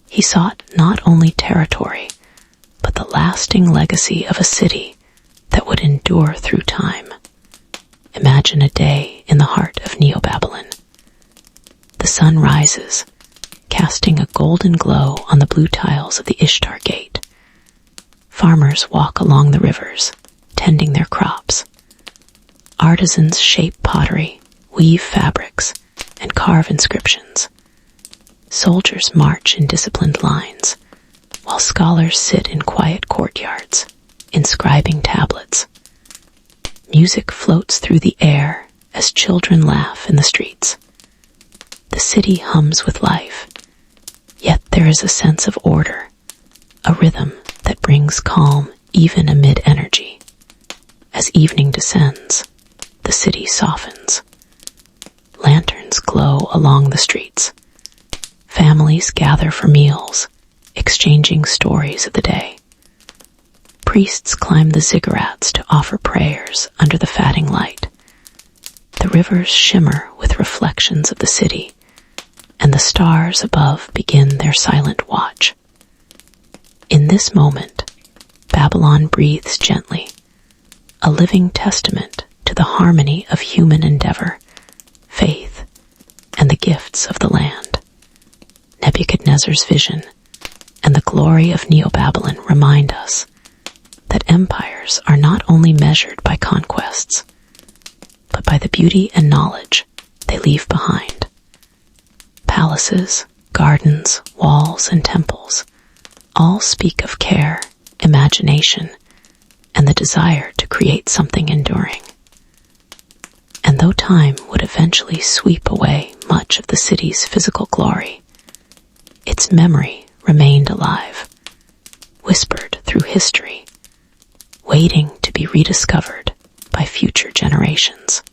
He sought not only territory, but the lasting legacy of a city that would endure through time. Imagine a day in the heart of Neo-Babylon. The sun rises, casting a golden glow on the blue tiles of the Ishtar Gate. Farmers walk along the rivers, tending their crops. Artisans shape pottery, weave fabrics, and carve inscriptions. Soldiers march in disciplined lines, while scholars sit in quiet courtyards, inscribing tablets. Music floats through the air as children laugh in the streets. The city hums with life, yet there is a sense of order, a rhythm that brings calm even amid energy. As evening descends, the city softens. Lanterns glow along the streets. Families gather for meals, exchanging stories of the day. Priests climb the ziggurats to offer prayers under the fatting light. The rivers shimmer with reflections of the city, and the stars above begin their silent watch. In this moment, Babylon breathes gently, a living testament to the harmony of human endeavor, faith, and the gifts of the land. Nebuchadnezzar's vision and the glory of Neo-Babylon remind us that empires are not only measured by conquests, but by the beauty and knowledge they leave behind. Palaces, gardens, walls, and temples all speak of care, imagination, and the desire to create something enduring. And though time would eventually sweep away much of the city's physical glory, its memory remained alive, whispered through history, waiting to be rediscovered by future generations.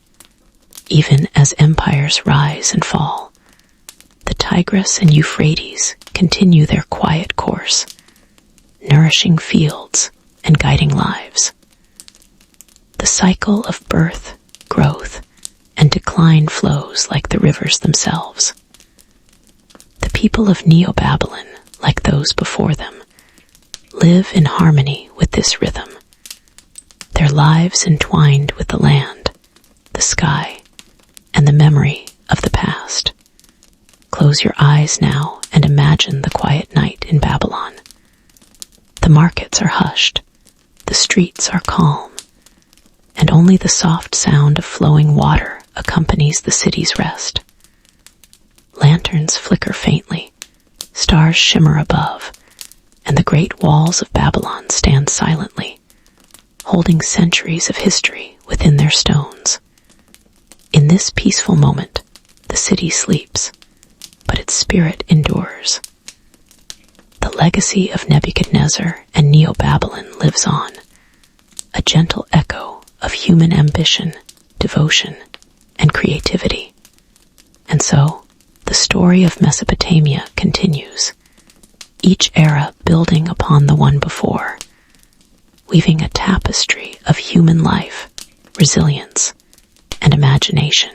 Even as empires rise and fall, the Tigris and Euphrates continue their quiet course, nourishing fields and guiding lives. The cycle of birth, growth, and decline flows like the rivers themselves. The people of Neo-Babylon, like those before them, live in harmony with this rhythm, their lives entwined with the land, the sky, and the memory of the past. Close your eyes now and imagine the quiet night in Babylon. The markets are hushed, the streets are calm, and only the soft sound of flowing water accompanies the city's rest. Lanterns flicker faintly, stars shimmer above, and the great walls of Babylon stand silently, holding centuries of history within their stones. In this peaceful moment, the city sleeps, but its spirit endures. The legacy of Nebuchadnezzar and Neo-Babylon lives on, a gentle echo of human ambition, devotion, and creativity. And so, the story of Mesopotamia continues, each era building upon the one before, weaving a tapestry of human life, resilience, and imagination.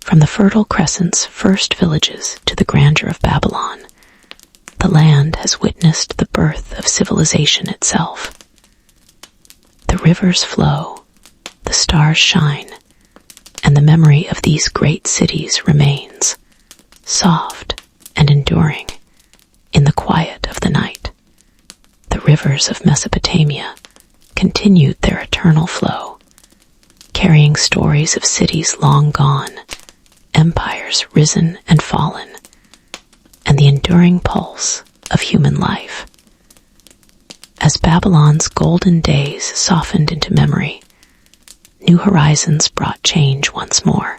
From the Fertile Crescent's first villages to the grandeur of Babylon, the land has witnessed the birth of civilization itself. The rivers flow, the stars shine, and the memory of these great cities remains, soft and enduring, in the quiet of the night. The rivers of Mesopotamia continued their eternal flow, carrying stories of cities long gone, empires risen and fallen, and the enduring pulse of human life. As Babylon's golden days softened into memory, new horizons brought change once more.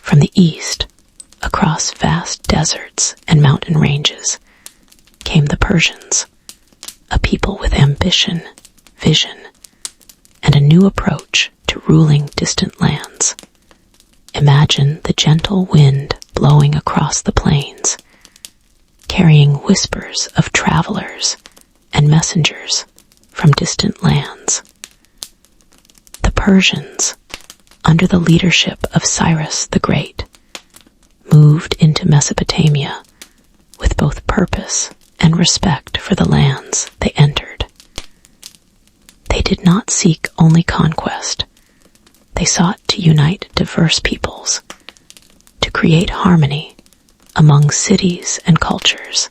From the east, across vast deserts and mountain ranges, came the Persians, a people with ambition, vision, and a new approach to ruling distant lands. Imagine the gentle wind blowing across the plains, carrying whispers of travelers and messengers from distant lands. The Persians, under the leadership of Cyrus the Great, moved into Mesopotamia with both purpose and respect for the lands they entered. They did not seek only conquest. They sought to unite diverse peoples, to create harmony among cities and cultures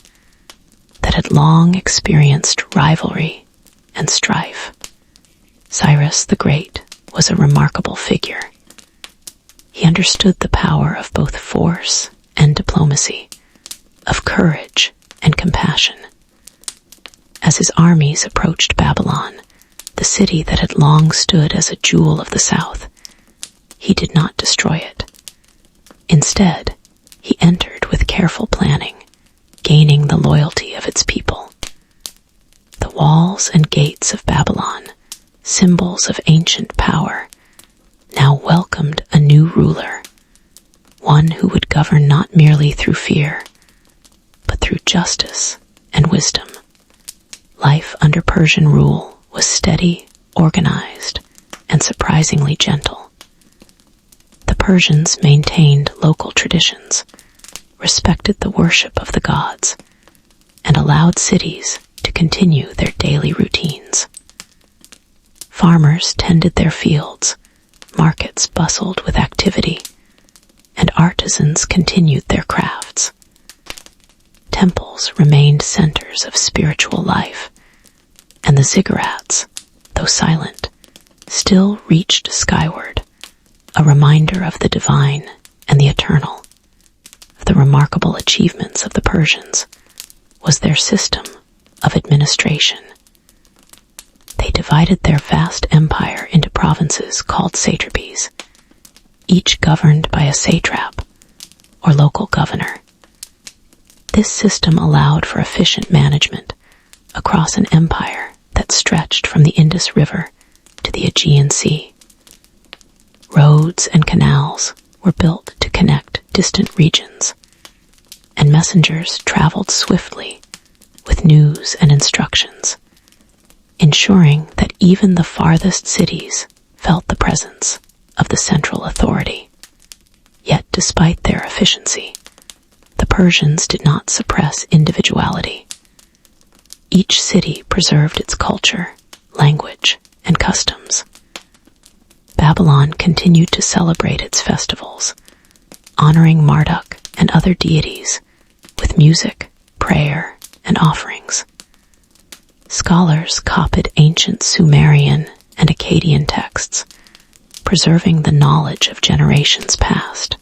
that had long experienced rivalry and strife. Cyrus the Great was a remarkable figure. He understood the power of both force and diplomacy, of courage and compassion. As his armies approached Babylon, the city that had long stood as a jewel of the south, he did not destroy it. Instead, he entered with careful planning, gaining the loyalty of its people. The walls and gates of Babylon, symbols of ancient power, now welcomed a new ruler, one who would govern not merely through fear, but through justice and wisdom. Life under Persian rule was steady, organized, and surprisingly gentle. The Persians maintained local traditions, respected the worship of the gods, and allowed cities to continue their daily routines. Farmers tended their fields, markets bustled with activity, and artisans continued their crafts. Temples remained centers of spiritual life, and the ziggurats, though silent, still reached skyward, a reminder of the divine and the eternal. The remarkable achievements of the Persians was their system of administration. They divided their vast empire into provinces called satrapies, each governed by a satrap, or local governor. This system allowed for efficient management across an empire that stretched from the Indus River to the Aegean Sea. Roads and canals were built to connect distant regions, and messengers traveled swiftly with news and instructions, ensuring that even the farthest cities felt the presence of the central authority. Yet, despite their efficiency, the Persians did not suppress individuality. Each city preserved its culture, language, and customs. Babylon continued to celebrate its festivals, honoring Marduk and other deities with music, prayer, and offerings. Scholars copied ancient Sumerian and Akkadian texts, preserving the knowledge of generations past.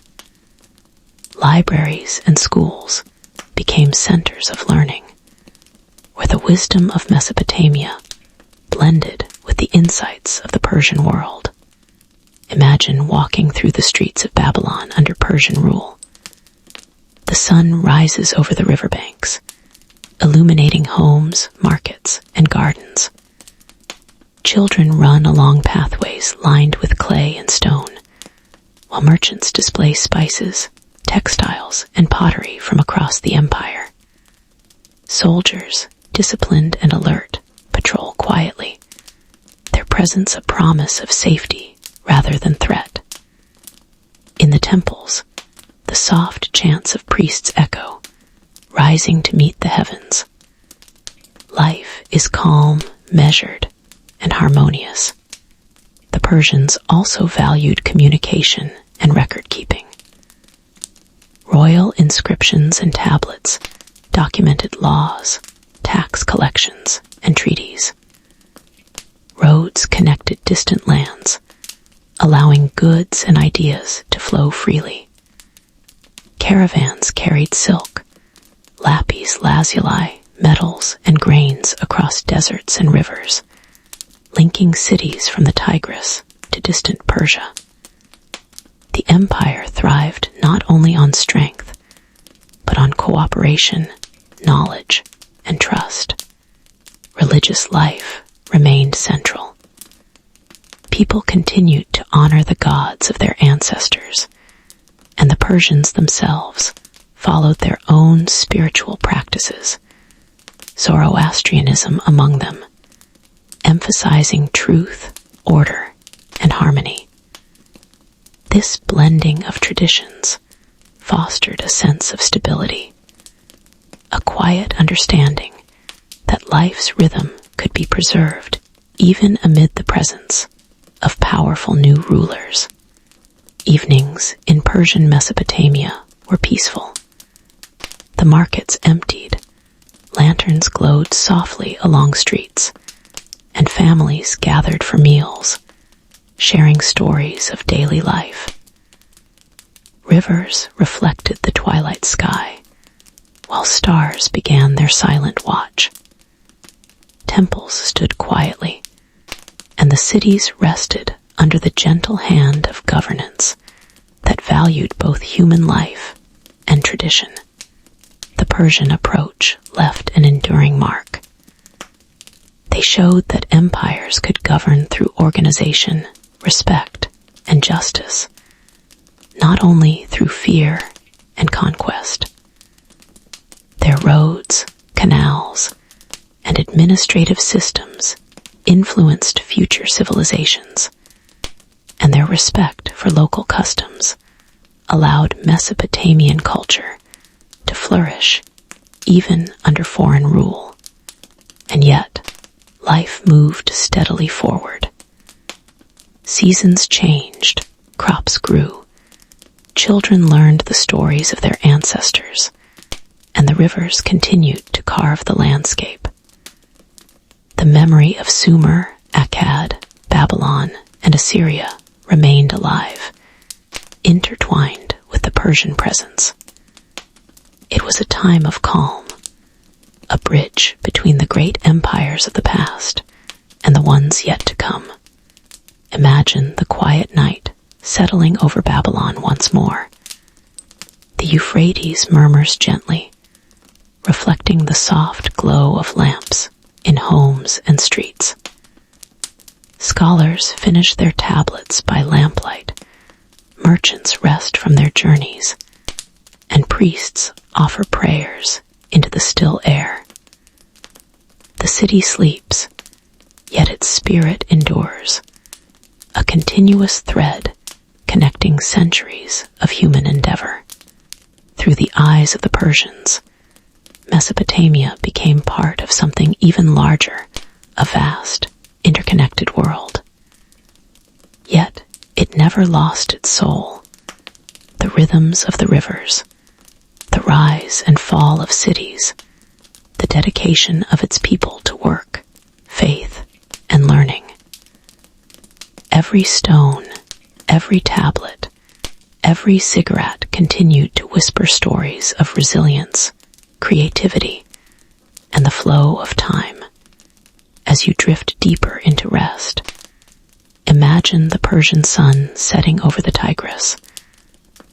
Libraries and schools became centers of learning, where the wisdom of Mesopotamia blended with the insights of the Persian world. Imagine walking through the streets of Babylon under Persian rule. The sun rises over the riverbanks, illuminating homes, markets, and gardens. Children run along pathways lined with clay and stone, while merchants display spices, textiles, and pottery from across the empire. Soldiers, disciplined and alert, patrol quietly, their presence a promise of safety rather than threat. In the temples, the soft chants of priests echo, rising to meet the heavens. Life is calm, measured, and harmonious. The Persians also valued communication and record-keeping. Royal inscriptions and tablets documented laws, tax collections, and treaties. Roads connected distant lands, allowing goods and ideas to flow freely. Caravans carried silk, lapis lazuli, metals, and grains across deserts and rivers, linking cities from the Tigris to distant Persia. The empire thrived not only on strength, but on cooperation, knowledge, and trust. Religious life remained central. People continued to honor the gods of their ancestors, and the Persians themselves followed their own spiritual practices, Zoroastrianism among them, emphasizing truth, order, and harmony. This blending of traditions fostered a sense of stability, a quiet understanding that life's rhythm could be preserved even amid the presence of powerful new rulers. Evenings in Persian Mesopotamia were peaceful. The markets emptied, lanterns glowed softly along streets, and families gathered for meals, sharing stories of daily life. Rivers reflected the twilight sky, while stars began their silent watch. Temples stood quietly, and the cities rested under the gentle hand of governance that valued both human life and tradition. The Persian approach left an enduring mark. They showed that empires could govern through organization, respect, and justice, not only through fear and conquest. Their roads, canals, and administrative systems influenced future civilizations, and their respect for local customs allowed Mesopotamian culture to flourish even under foreign rule. And yet, life moved steadily forward. Seasons changed, crops grew, children learned the stories of their ancestors, and the rivers continued to carve the landscape. The memory of Sumer, Akkad, Babylon, and Assyria remained alive, intertwined with the Persian presence. It was a time of calm, a bridge between the great empires of the past and the ones yet to come. Imagine the quiet night settling over Babylon once more. The Euphrates murmurs gently, reflecting the soft glow of lamps in homes and streets. Scholars finish their tablets by lamplight, merchants rest from their journeys, and priests offer prayers into the still air. The city sleeps, yet its spirit endures, a continuous thread connecting centuries of human endeavor. Through the eyes of the Persians, Mesopotamia became part of something even larger, a vast, interconnected world. Yet it never lost its soul. The rhythms of the rivers, the rise and fall of cities, the dedication of its people to work, faith, and learning. Every stone, every tablet, every ziggurat continued to whisper stories of resilience, creativity, and the flow of time. As you drift deeper into rest, imagine the Persian sun setting over the Tigris,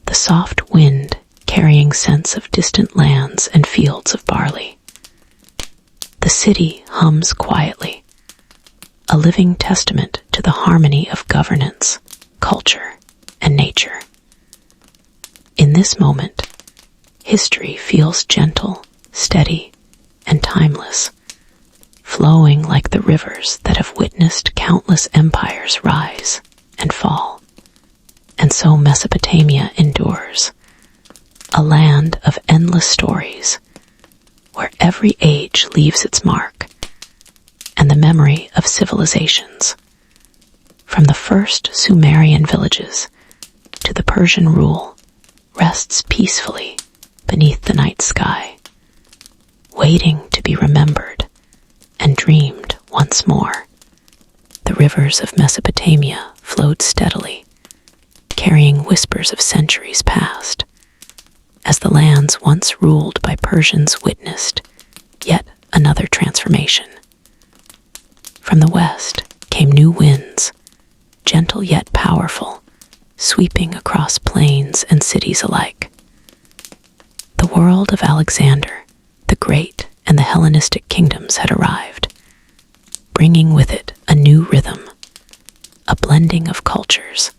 the soft wind carrying scents of distant lands and fields of barley. The city hums quietly, a living testament to the harmony of governance, culture, and nature. In this moment, history feels gentle, steady, and timeless, flowing like the rivers that have witnessed countless empires rise and fall. And so Mesopotamia endures, a land of endless stories, where every age leaves its mark, and the memory of civilizations, from the first Sumerian villages to the Persian rule, rests peacefully beneath the night sky, waiting to be remembered and dreamed once more. The rivers of Mesopotamia flowed steadily, carrying whispers of centuries past, as the lands once ruled by Persians witnessed yet another transformation. From the west came new winds, gentle yet powerful, sweeping across plains and cities alike. The world of Alexander, the Great, and the Hellenistic kingdoms had arrived, bringing with it a new rhythm, a blending of cultures,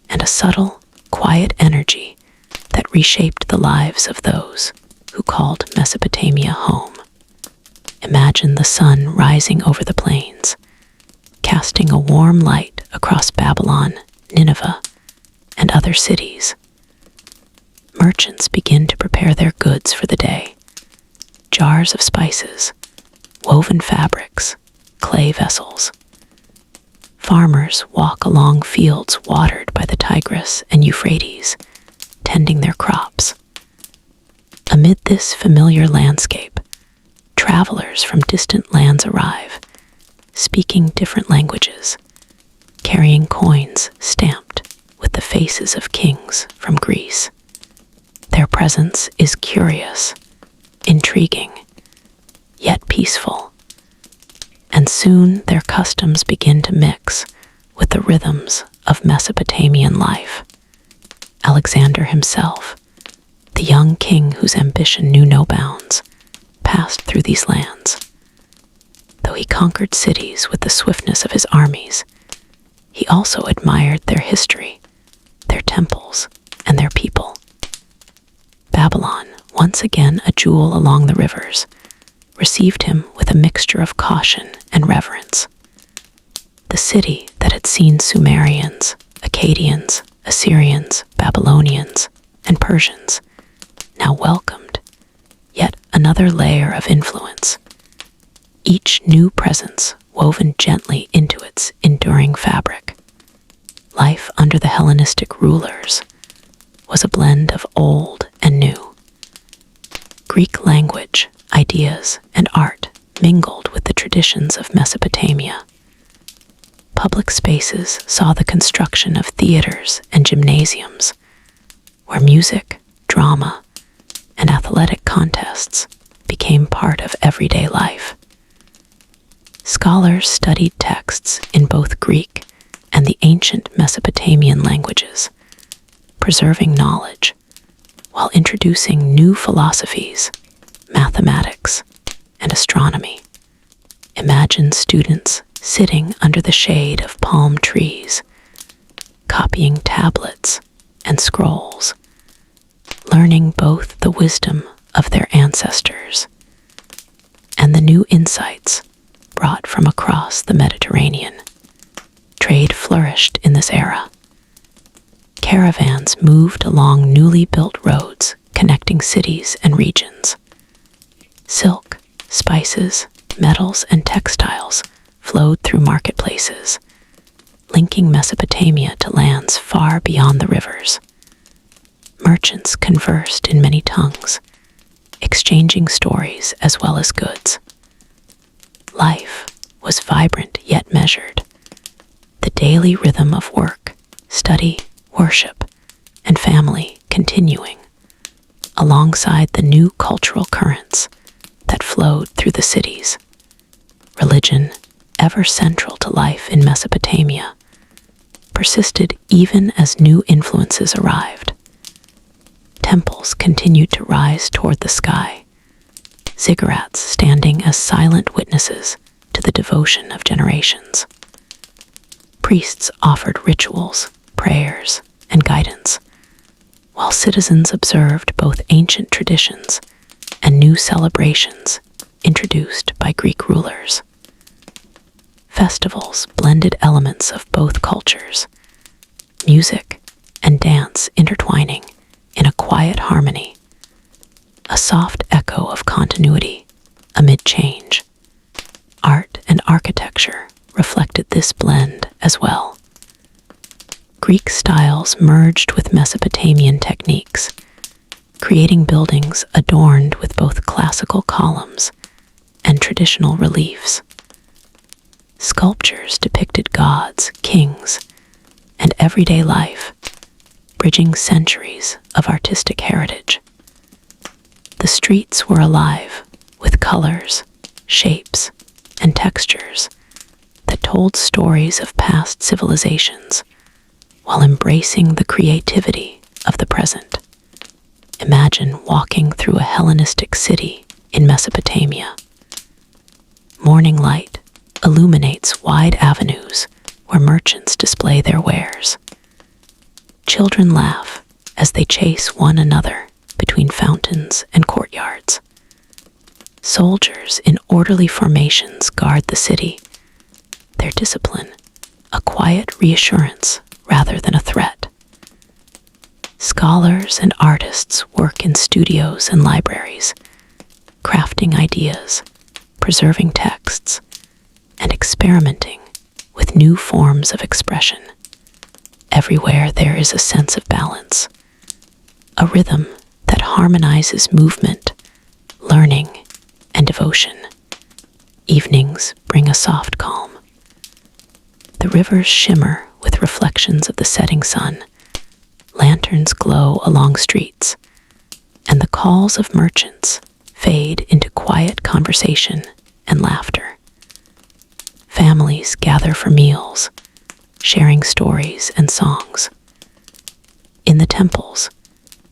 and a subtle, quiet energy that reshaped the lives of those who called Mesopotamia home. Imagine the sun rising over the plains, casting a warm light across Babylon, Nineveh, and other cities. Merchants begin to prepare their goods for the day. Jars of spices, woven fabrics, clay vessels. Farmers walk along fields watered by the Tigris and Euphrates, tending their crops. Amid this familiar landscape, travelers from distant lands arrive, speaking different languages, carrying coins stamped with the faces of kings from Greece. Their presence is curious, intriguing, yet peaceful, and soon their customs begin to mix with the rhythms of Mesopotamian life. Alexander himself, the young king whose ambition knew no bounds, passed through these lands. Though he conquered cities with the swiftness of his armies, he also admired their history, their temples, and their people. Babylon, once again a jewel along the rivers, received him with a mixture of caution and reverence. The city that had seen Sumerians, Akkadians, Assyrians, Babylonians, and Persians now welcomed yet another layer of influence, each new presence woven gently into its enduring fabric. Life under the Hellenistic rulers was a blend of old and new. Greek language, ideas, and art mingled with the traditions of Mesopotamia. Public spaces saw the construction of theaters and gymnasiums, where music, drama, and athletic contests became part of everyday life. Scholars studied texts in both Greek and the ancient Mesopotamian languages, preserving knowledge while introducing new philosophies, mathematics, and astronomy. Imagine students sitting under the shade of palm trees, copying tablets and scrolls, learning both the wisdom of their ancestors and the new insights brought from across the Mediterranean. Trade flourished in this era. Caravans moved along newly built roads connecting cities and regions. Silk, spices, metals, and textiles flowed through marketplaces, linking Mesopotamia to lands far beyond the rivers. Merchants conversed in many tongues, exchanging stories as well as goods. Life was vibrant yet measured. The daily rhythm of work, study, worship, and family continuing, alongside the new cultural currents that flowed through the cities. Religion, ever central to life in Mesopotamia, persisted even as new influences arrived. Temples continued to rise toward the sky, ziggurats standing as silent witnesses to the devotion of generations. Priests offered rituals, prayers, and guidance, while citizens observed both ancient traditions and new celebrations introduced by Greek rulers. Festivals blended elements of both cultures, music and dance intertwining in a quiet harmony, a soft echo of continuity amid change. Art and architecture reflected this blend as well. Greek styles merged with Mesopotamian techniques, creating buildings adorned with both classical columns and traditional reliefs. Sculptures depicted gods, kings, and everyday life, bridging centuries of artistic heritage. The streets were alive with colors, shapes, and textures that told stories of past civilizations while embracing the creativity of the present. Imagine walking through a Hellenistic city in Mesopotamia. Morning light illuminates wide avenues where merchants display their wares. Children laugh as they chase one another between fountains and courtyards. Soldiers in orderly formations guard the city, their discipline a quiet reassurance rather than a threat. Scholars and artists work in studios and libraries, crafting ideas, preserving texts, and experimenting with new forms of expression. Everywhere there is a sense of balance, a rhythm that harmonizes movement, learning, and devotion. Evenings bring a soft calm. The rivers shimmer with reflections of the setting sun, lanterns glow along streets, and the calls of merchants fade into quiet conversation and laughter. Families gather for meals, sharing stories and songs. In the temples,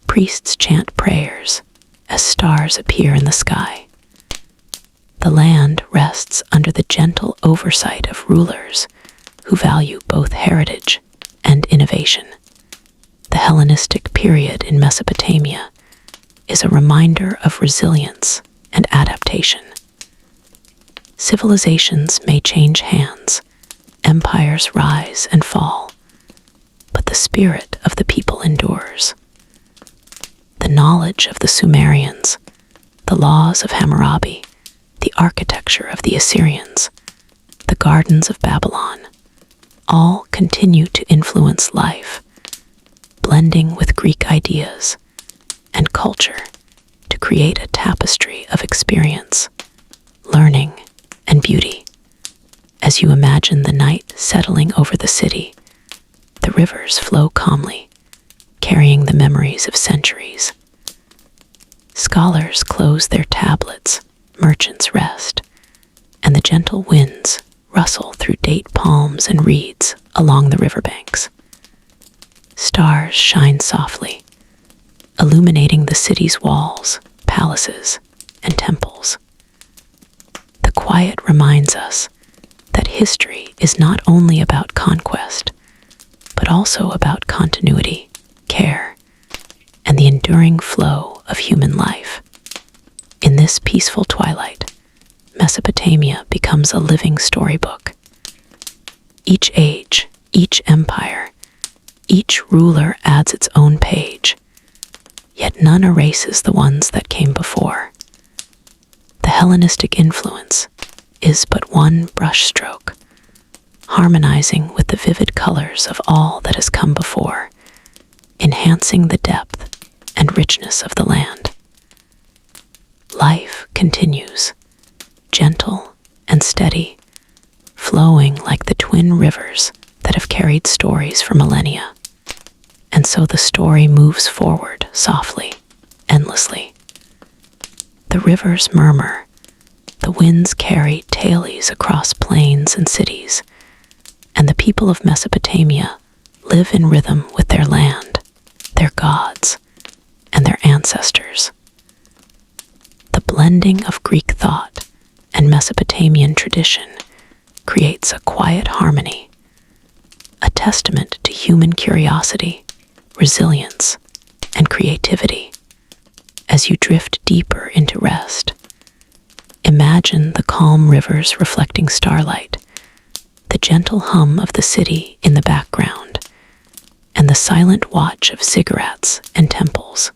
priests chant prayers as stars appear in the sky. The land rests under the gentle oversight of rulers who value both heritage and innovation. The Hellenistic period in Mesopotamia is a reminder of resilience and adaptation. Civilizations may change hands, empires rise and fall, but the spirit of the people endures. The knowledge of the Sumerians, the laws of Hammurabi, the architecture of the Assyrians, the gardens of Babylon, all continue to influence life, blending with Greek ideas and culture to create a tapestry of experience, learning, and beauty. As you imagine the night settling over the city, the rivers flow calmly, carrying the memories of centuries. Scholars close their tablets, merchants rest, and the gentle winds rustle through date palms and reeds along the riverbanks. Stars shine softly, illuminating the city's walls, palaces, and temples. The quiet reminds us that history is not only about conquest, but also about continuity, care, and the enduring flow of human life. In this peaceful twilight, Mesopotamia becomes a living storybook. Each age, each empire, each ruler adds its own page, yet none erases the ones that came before. The Hellenistic influence is but one brushstroke, harmonizing with the vivid colors of all that has come before, enhancing the depth and richness of the land. Life continues, gentle and steady, flowing like the twin rivers that have carried stories for millennia. And so the story moves forward softly, endlessly. The rivers murmur, the winds carry tales across plains and cities, and the people of Mesopotamia live in rhythm with their land, their gods, and their ancestors. The blending of Greek thought and Mesopotamian tradition creates a quiet harmony, a testament to human curiosity, resilience, and creativity. As you drift deeper into rest, imagine the calm rivers reflecting starlight, the gentle hum of the city in the background, and the silent watch of ziggurats and temples.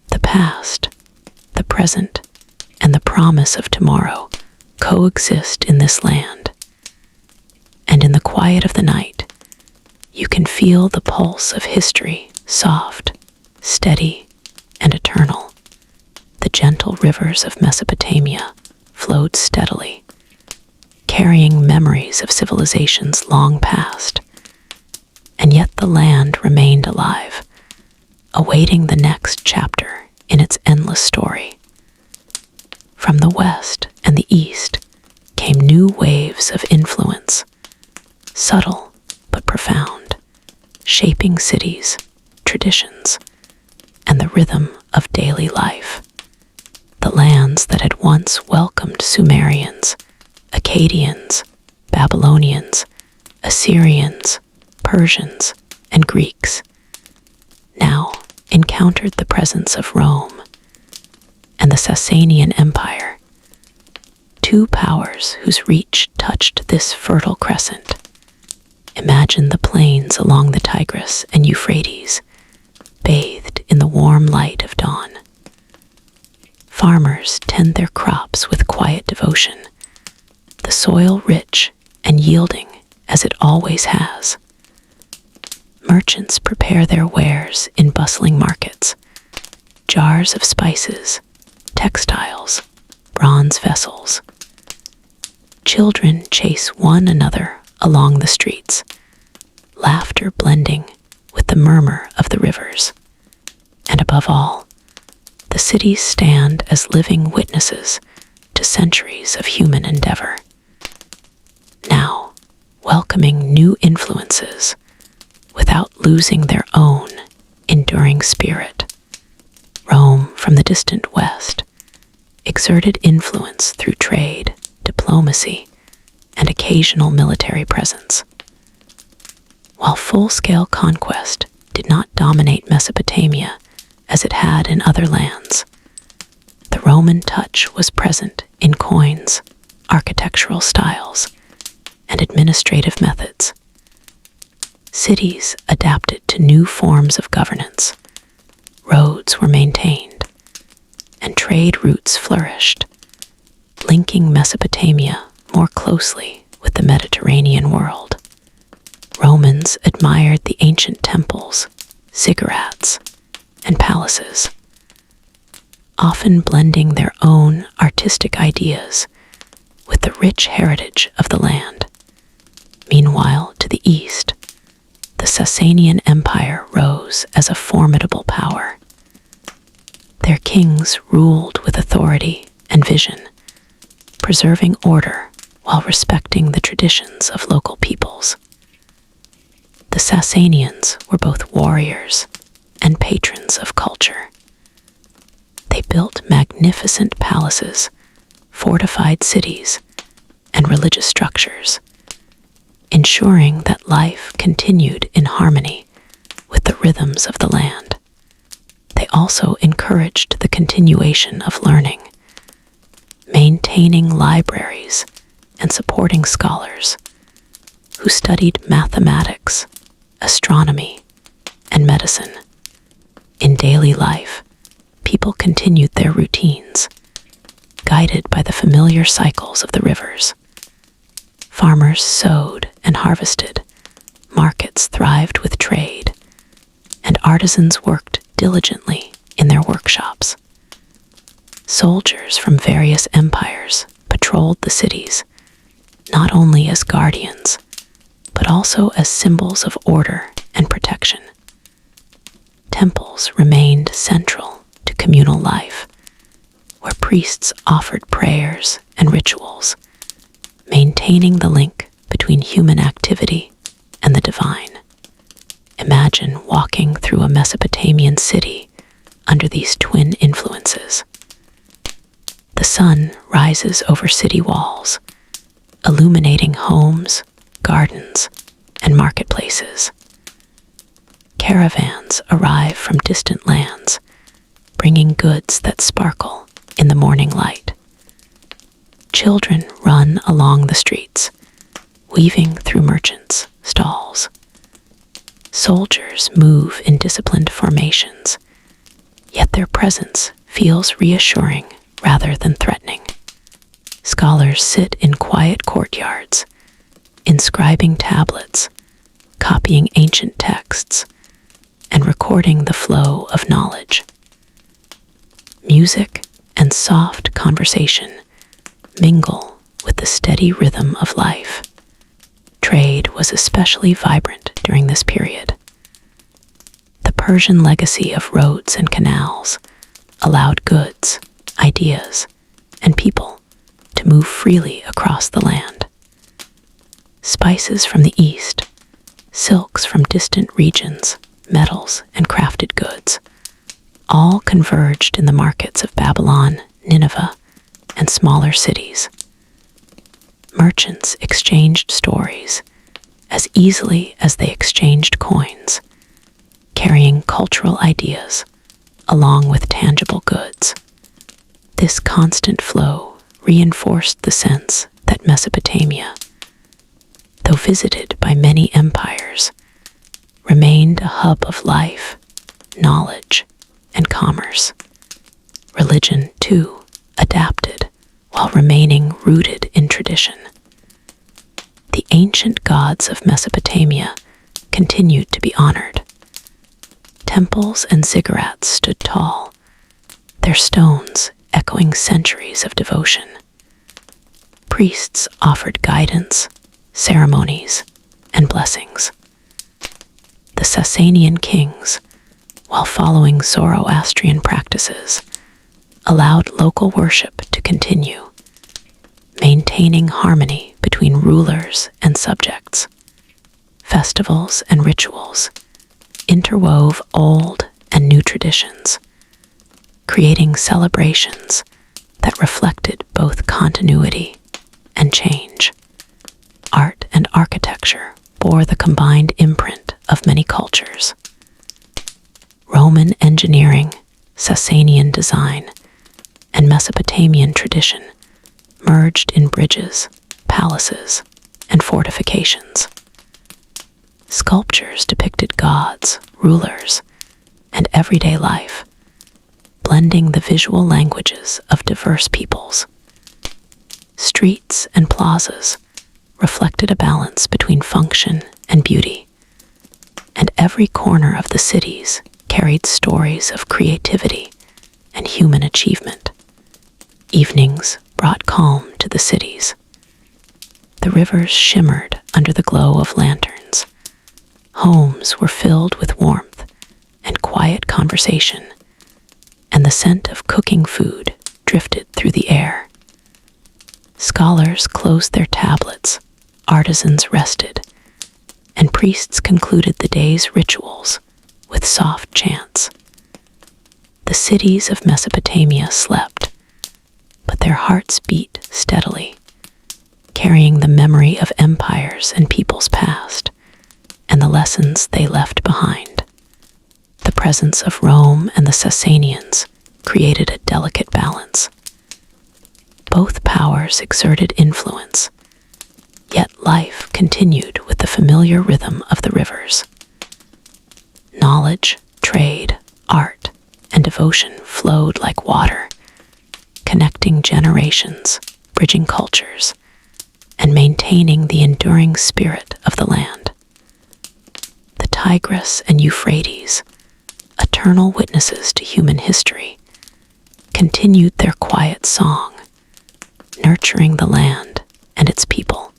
The past, the present, and the promise of tomorrow coexist in this land. And in the quiet of the night, you can feel the pulse of history, soft, steady, and eternal. The gentle rivers of Mesopotamia flowed steadily, carrying memories of civilizations long past. And yet the land remained alive, awaiting the next chapter in its endless story. From the west and the east came new waves of influence, subtle but profound, shaping cities, traditions, and the rhythm of daily life. The lands that had once welcomed Sumerians, Akkadians, Babylonians, Assyrians, Persians, and Greeks now encountered the presence of Rome and the Sasanian Empire, two powers whose reach touched this fertile crescent. Imagine the plains along the Tigris and Euphrates, bathed in the warm light of dawn. Farmers tend their crops with quiet devotion, the soil rich and yielding as it always has. Merchants prepare their wares in bustling markets, jars of spices, textiles, bronze vessels. Children chase one another along the streets, laughter blending with the murmur of the rivers. And above all, the cities stand as living witnesses to centuries of human endeavor. Now, welcoming new influences without losing their own enduring spirit. Rome, from the distant west, exerted influence through trade, diplomacy, and occasional military presence. While full-scale conquest did not dominate Mesopotamia as it had in other lands, the Roman touch was present in coins, architectural styles, and administrative methods. Cities adapted to new forms of governance, roads were maintained, and trade routes flourished, linking Mesopotamia more closely with the Mediterranean world. Romans admired the ancient temples, ziggurats, and palaces, often blending their own artistic ideas with the rich heritage of the land. Meanwhile, to the east, the Sasanian Empire rose as a formidable power. Their kings ruled with authority and vision, preserving order while respecting the traditions of local peoples. The Sasanians were both warriors and patrons of culture. They built magnificent palaces, fortified cities, and religious structures, ensuring that life continued in harmony with the rhythms of the land. They also encouraged the continuation of learning, maintaining libraries and supporting scholars who studied mathematics, astronomy, and medicine. In daily life, people continued their routines, guided by the familiar cycles of the rivers. Farmers sowed and harvested, markets thrived with trade, and artisans worked diligently in their workshops. Soldiers from various empires patrolled the cities, not only as guardians, but also as symbols of order and protection. Temples remained central to communal life, where priests offered prayers and rituals, maintaining the link between human activity and the divine. Imagine walking through a Mesopotamian city under these twin influences. The sun rises over city walls, illuminating homes, gardens, and marketplaces. Caravans arrive from distant lands, bringing goods that sparkle in the morning light. Children run along the streets, weaving through merchants' stalls. Soldiers move in disciplined formations, yet their presence feels reassuring rather than threatening. Scholars sit in quiet courtyards, inscribing tablets, copying ancient texts, and recording the flow of knowledge. Music and soft conversation mingle with the steady rhythm of life. Trade was especially vibrant during this period. The Persian legacy of roads and canals allowed goods, ideas, and people to move freely across the land. Spices from the east, silks from distant regions, metals, and crafted goods all converged in the markets of Babylon, Nineveh, and smaller cities. Merchants exchanged stories as easily as they exchanged coins, carrying cultural ideas along with tangible goods. This constant flow reinforced the sense that Mesopotamia, though visited by many empires, remained a hub of life, knowledge, and commerce. Religion, too, adapted while remaining rooted in tradition. The ancient gods of Mesopotamia continued to be honored. Temples and ziggurats stood tall, their stones echoing centuries of devotion. Priests offered guidance, ceremonies, and blessings. The Sasanian kings, while following Zoroastrian practices, allowed local worship to continue, maintaining harmony between rulers and subjects. Festivals and rituals interwove old and new traditions, creating celebrations that reflected both continuity and change. Art and architecture bore the combined imprint of many cultures. Roman engineering, Sasanian design, and Mesopotamian tradition merged in bridges, palaces, and fortifications. Sculptures depicted gods, rulers, and everyday life, blending the visual languages of diverse peoples. Streets and plazas reflected a balance between function and beauty, and every corner of the cities carried stories of creativity and human achievement. Evenings brought calm to the cities. The rivers shimmered under the glow of lanterns. Homes were filled with warmth and quiet conversation, and the scent of cooking food drifted through the air. Scholars closed their tablets, artisans rested, and priests concluded the day's rituals with soft chants. The cities of Mesopotamia slept, but their hearts beat steadily, carrying the memory of empires and peoples past, and the lessons they left behind. The presence of Rome and the Sasanians created a delicate balance. Both powers exerted influence, yet life continued with the familiar rhythm of the rivers. Knowledge, trade, art, and devotion flowed like water, connecting generations, bridging cultures, and maintaining the enduring spirit of the land. The Tigris and Euphrates, eternal witnesses to human history, continued their quiet song, nurturing the land and its people.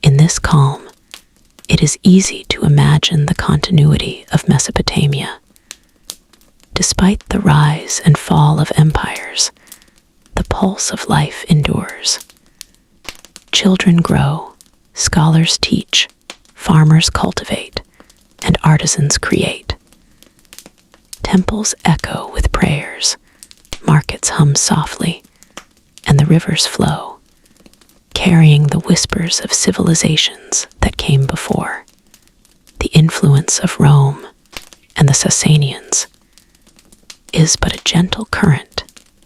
In this calm, it is easy to imagine the continuity of Mesopotamia. Despite the rise and fall of empires, the pulse of life endures. Children grow, scholars teach, farmers cultivate, and artisans create. Temples echo with prayers, markets hum softly, and the rivers flow, carrying the whispers of civilizations that came before. The influence of Rome and the Sasanians is but a gentle current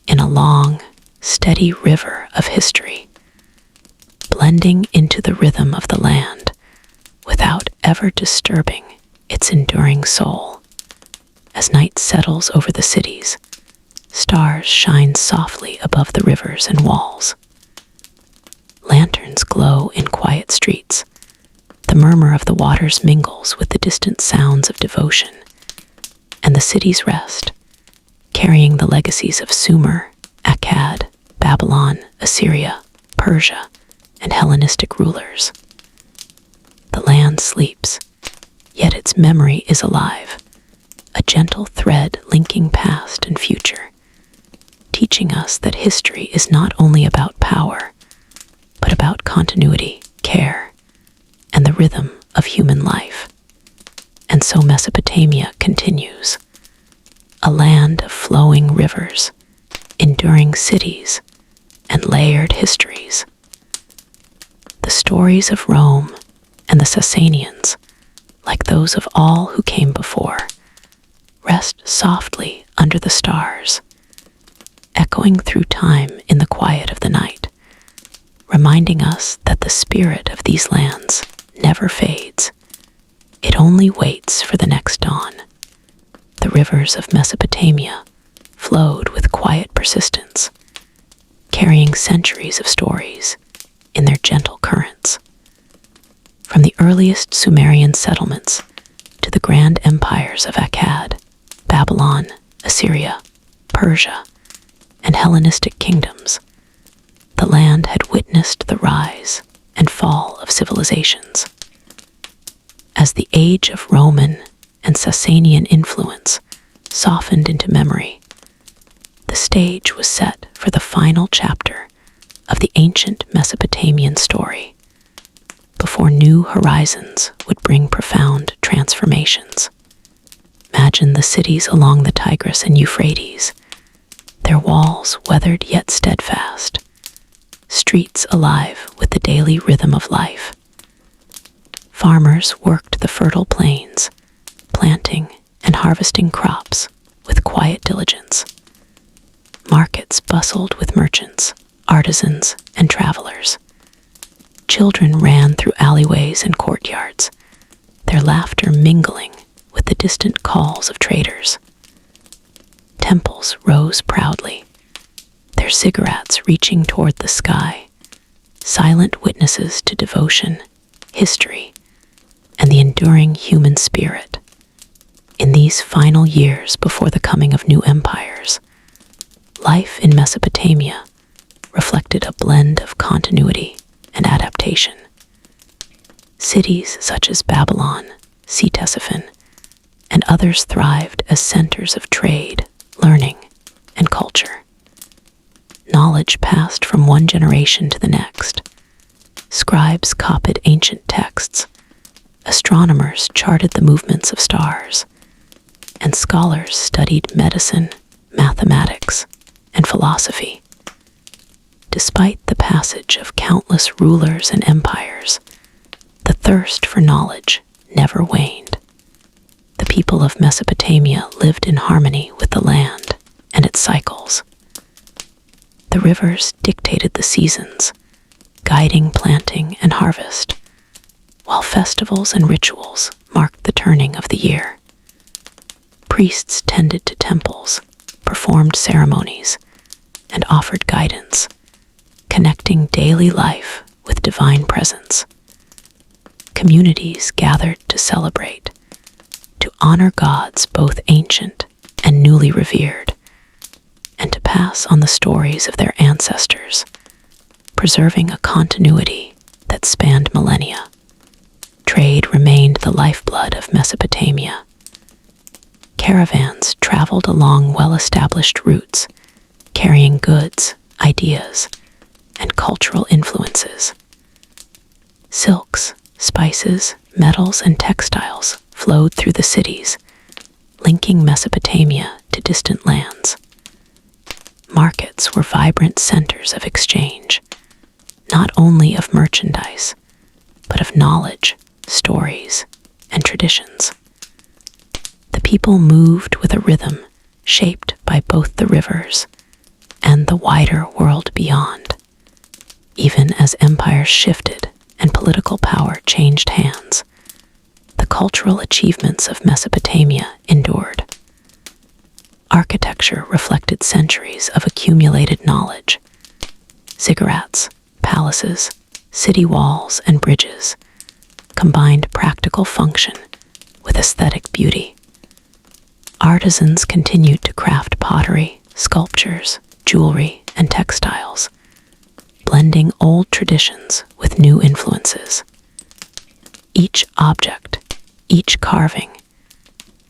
in a long, steady river of history, blending into the rhythm of the land without ever disturbing its enduring soul. As night settles over the cities, stars shine softly above the rivers and walls. Lanterns glow in quiet streets. The murmur of the waters mingles with the distant sounds of devotion, and the cities rest, carrying the legacies of Sumer, Akkad, Babylon, Assyria, Persia, and Hellenistic rulers. The land sleeps, yet its memory is alive, a gentle thread linking past and future, teaching us that history is not only about power, but about continuity, care, and the rhythm of human life. And so Mesopotamia continues, a land of flowing rivers, enduring cities, and layered histories. The stories of Rome and the Sasanians, like those of all who came before, rest softly under the stars, echoing through time in the quiet of the night, reminding us that the spirit of these lands never fades. It only waits for the next dawn. The rivers of Mesopotamia flowed with quiet persistence, carrying centuries of stories in their gentle currents. From the earliest Sumerian settlements to the grand empires of Akkad, Babylon, Assyria, Persia, and Hellenistic kingdoms, the land had witnessed the rise and fall of civilizations. As the age of Roman and Sasanian influence softened into memory, the stage was set for the final chapter of the ancient Mesopotamian story, before new horizons would bring profound transformations. Imagine the cities along the Tigris and Euphrates, their walls weathered yet steadfast, streets alive with the daily rhythm of life. Farmers worked the fertile plains, planting and harvesting crops with quiet diligence. Markets bustled with merchants, artisans, and travelers. Children ran through alleyways and courtyards, their laughter mingling with the distant calls of traders. Temples rose proudly, their ziggurats reaching toward the sky, silent witnesses to devotion, history, and the enduring human spirit. In these final years before the coming of new empires, life in Mesopotamia reflected a blend of continuity and adaptation. Cities such as Babylon, Ctesiphon, and others thrived as centers of trade, learning, and culture. Knowledge passed from one generation to the next. Scribes copied ancient texts, astronomers charted the movements of stars, and scholars studied medicine, mathematics, and philosophy. Despite the passage of countless rulers and empires, the thirst for knowledge never waned. The people of Mesopotamia lived in harmony with the land and its cycles. The rivers dictated the seasons, guiding planting and harvest, while festivals and rituals marked the turning of the year. Priests tended to temples, performed ceremonies, and offered guidance, connecting daily life with divine presence. Communities gathered to celebrate, to honor gods both ancient and newly revered, and to pass on the stories of their ancestors, preserving a continuity that spanned millennia. Trade remained the lifeblood of Mesopotamia. Caravans traveled along well-established routes, carrying goods, ideas, and cultural influences. Silks, spices, metals, and textiles flowed through the cities, linking Mesopotamia to distant lands. Markets were vibrant centers of exchange, not only of merchandise, but of knowledge, stories, and traditions. The people moved with a rhythm shaped by both the rivers and the wider world beyond. Even as empires shifted and political power changed hands, the cultural achievements of Mesopotamia endured. Architecture reflected centuries of accumulated knowledge. Ziggurats, palaces, city walls, and bridges combined practical function with aesthetic beauty. Artisans continued to craft pottery, sculptures, jewelry, and textiles, blending old traditions with new influences. Each object, each carving,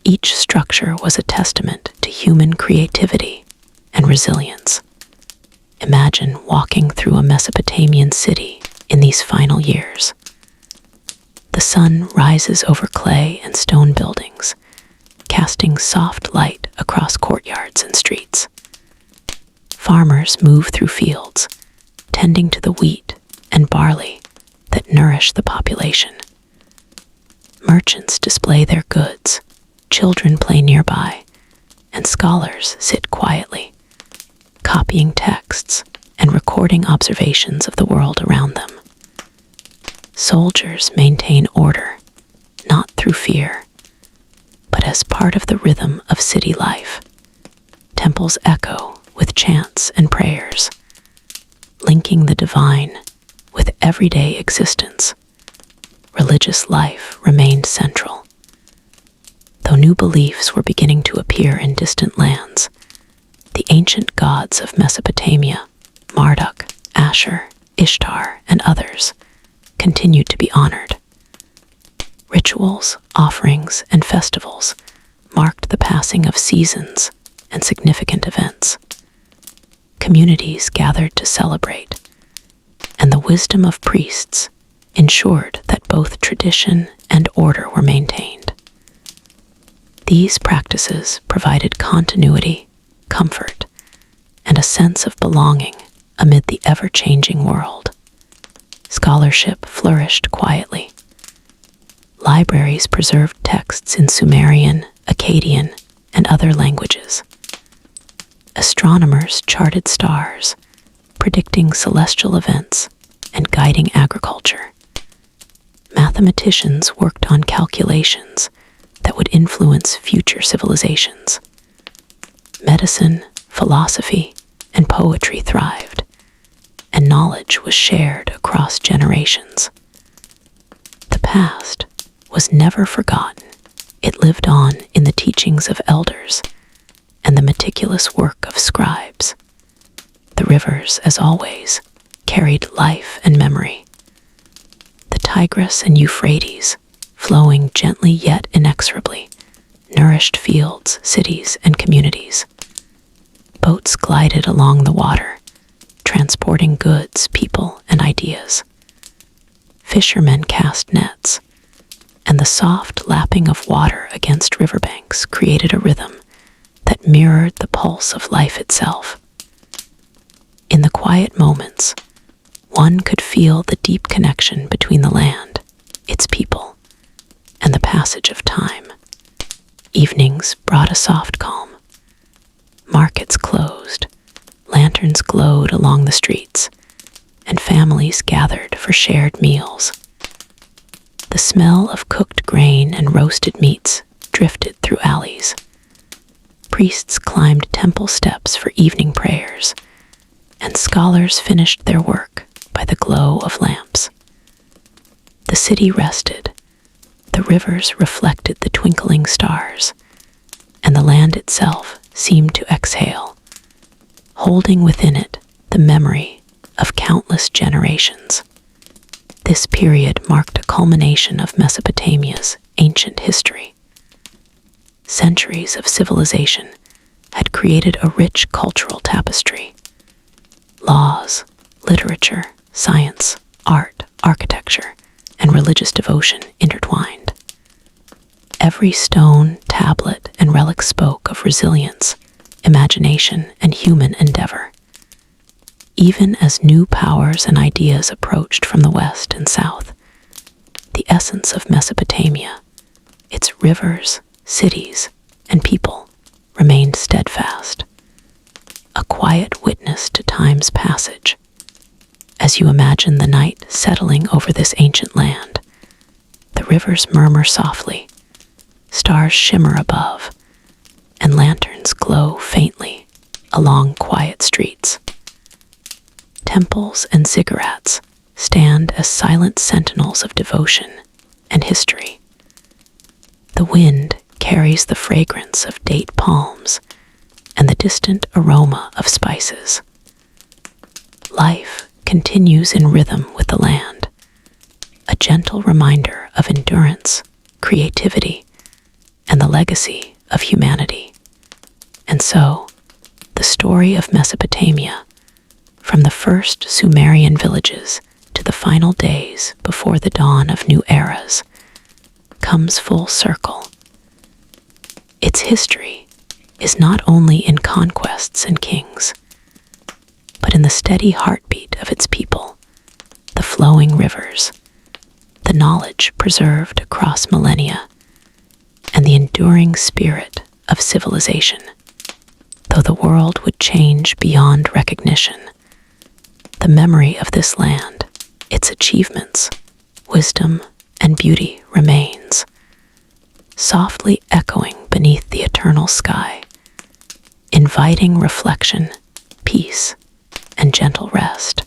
each structure was a testament to human creativity and resilience. Imagine walking through a Mesopotamian city in these final years. The sun rises over clay and stone buildings, casting soft light across courtyards and streets. Farmers move through fields, tending to the wheat and barley that nourish the population. Merchants display their goods, children play nearby, and scholars sit quietly, copying texts and recording observations of the world around them. Soldiers maintain order, not through fear, but as part of the rhythm of city life. Temples echo with chants and prayers, linking the divine with everyday existence. Religious life remained central. Though new beliefs were beginning to appear in distant lands, the ancient gods of Mesopotamia, Marduk, Ashur, Ishtar, and others, continued to be honored. Rituals, offerings, and festivals marked the passing of seasons and significant events. Communities gathered to celebrate, and the wisdom of priests ensured that both tradition and order were maintained. These practices provided continuity, comfort, and a sense of belonging amid the ever-changing world. Scholarship flourished quietly. Libraries preserved texts in Sumerian, Akkadian, and other languages. Astronomers charted stars, predicting celestial events and guiding agriculture. Mathematicians worked on calculations that would influence future civilizations. Medicine, philosophy, and poetry thrived, and knowledge was shared across generations. The past was never forgotten. It lived on in the teachings of elders and the meticulous work of scribes. The rivers, as always, carried life and memory. The Tigris and Euphrates, flowing gently yet inexorably, nourished fields, cities, and communities. Boats glided along the water, transporting goods, people, and ideas. Fishermen cast nets, and the soft lapping of water against riverbanks created a rhythm that mirrored the pulse of life itself. In the quiet moments, one could feel the deep connection between the land, its people, and the passage of time. Evenings brought a soft calm. Markets closed, lanterns glowed along the streets, and families gathered for shared meals. The smell of cooked grain and roasted meats drifted through alleys. Priests climbed temple steps for evening prayers, and scholars finished their work by the glow of lamps. The city rested, the rivers reflected the twinkling stars, and the land itself seemed to exhale, holding within it the memory of countless generations. This period marked a culmination of Mesopotamia's ancient history. Centuries of civilization had created a rich cultural tapestry. Laws, literature, science, art, architecture, and religious devotion intertwined. Every stone, tablet, and relic spoke of resilience, imagination, and human endeavor. Even as new powers and ideas approached from the west and south, the essence of Mesopotamia, its rivers, cities, and people, remained steadfast, a quiet witness to time's passage. As you imagine the night settling over this ancient land, the rivers murmur softly, stars shimmer above, and lanterns glow faintly along quiet streets. Temples and ziggurats stand as silent sentinels of devotion and history. The wind carries the fragrance of date palms and the distant aroma of spices. Life continues in rhythm with the land, a gentle reminder of endurance, creativity, and the legacy of humanity. And so, the story of Mesopotamia, from the first Sumerian villages to the final days before the dawn of new eras, comes full circle. Its history is not only in conquests and kings, but in the steady heartbeat of its people, the flowing rivers, the knowledge preserved across millennia, and the enduring spirit of civilization. though the world would change beyond recognition, the memory of this land, its achievements, wisdom, and beauty remains, softly echoing beneath the eternal sky, inviting reflection, peace, and gentle rest.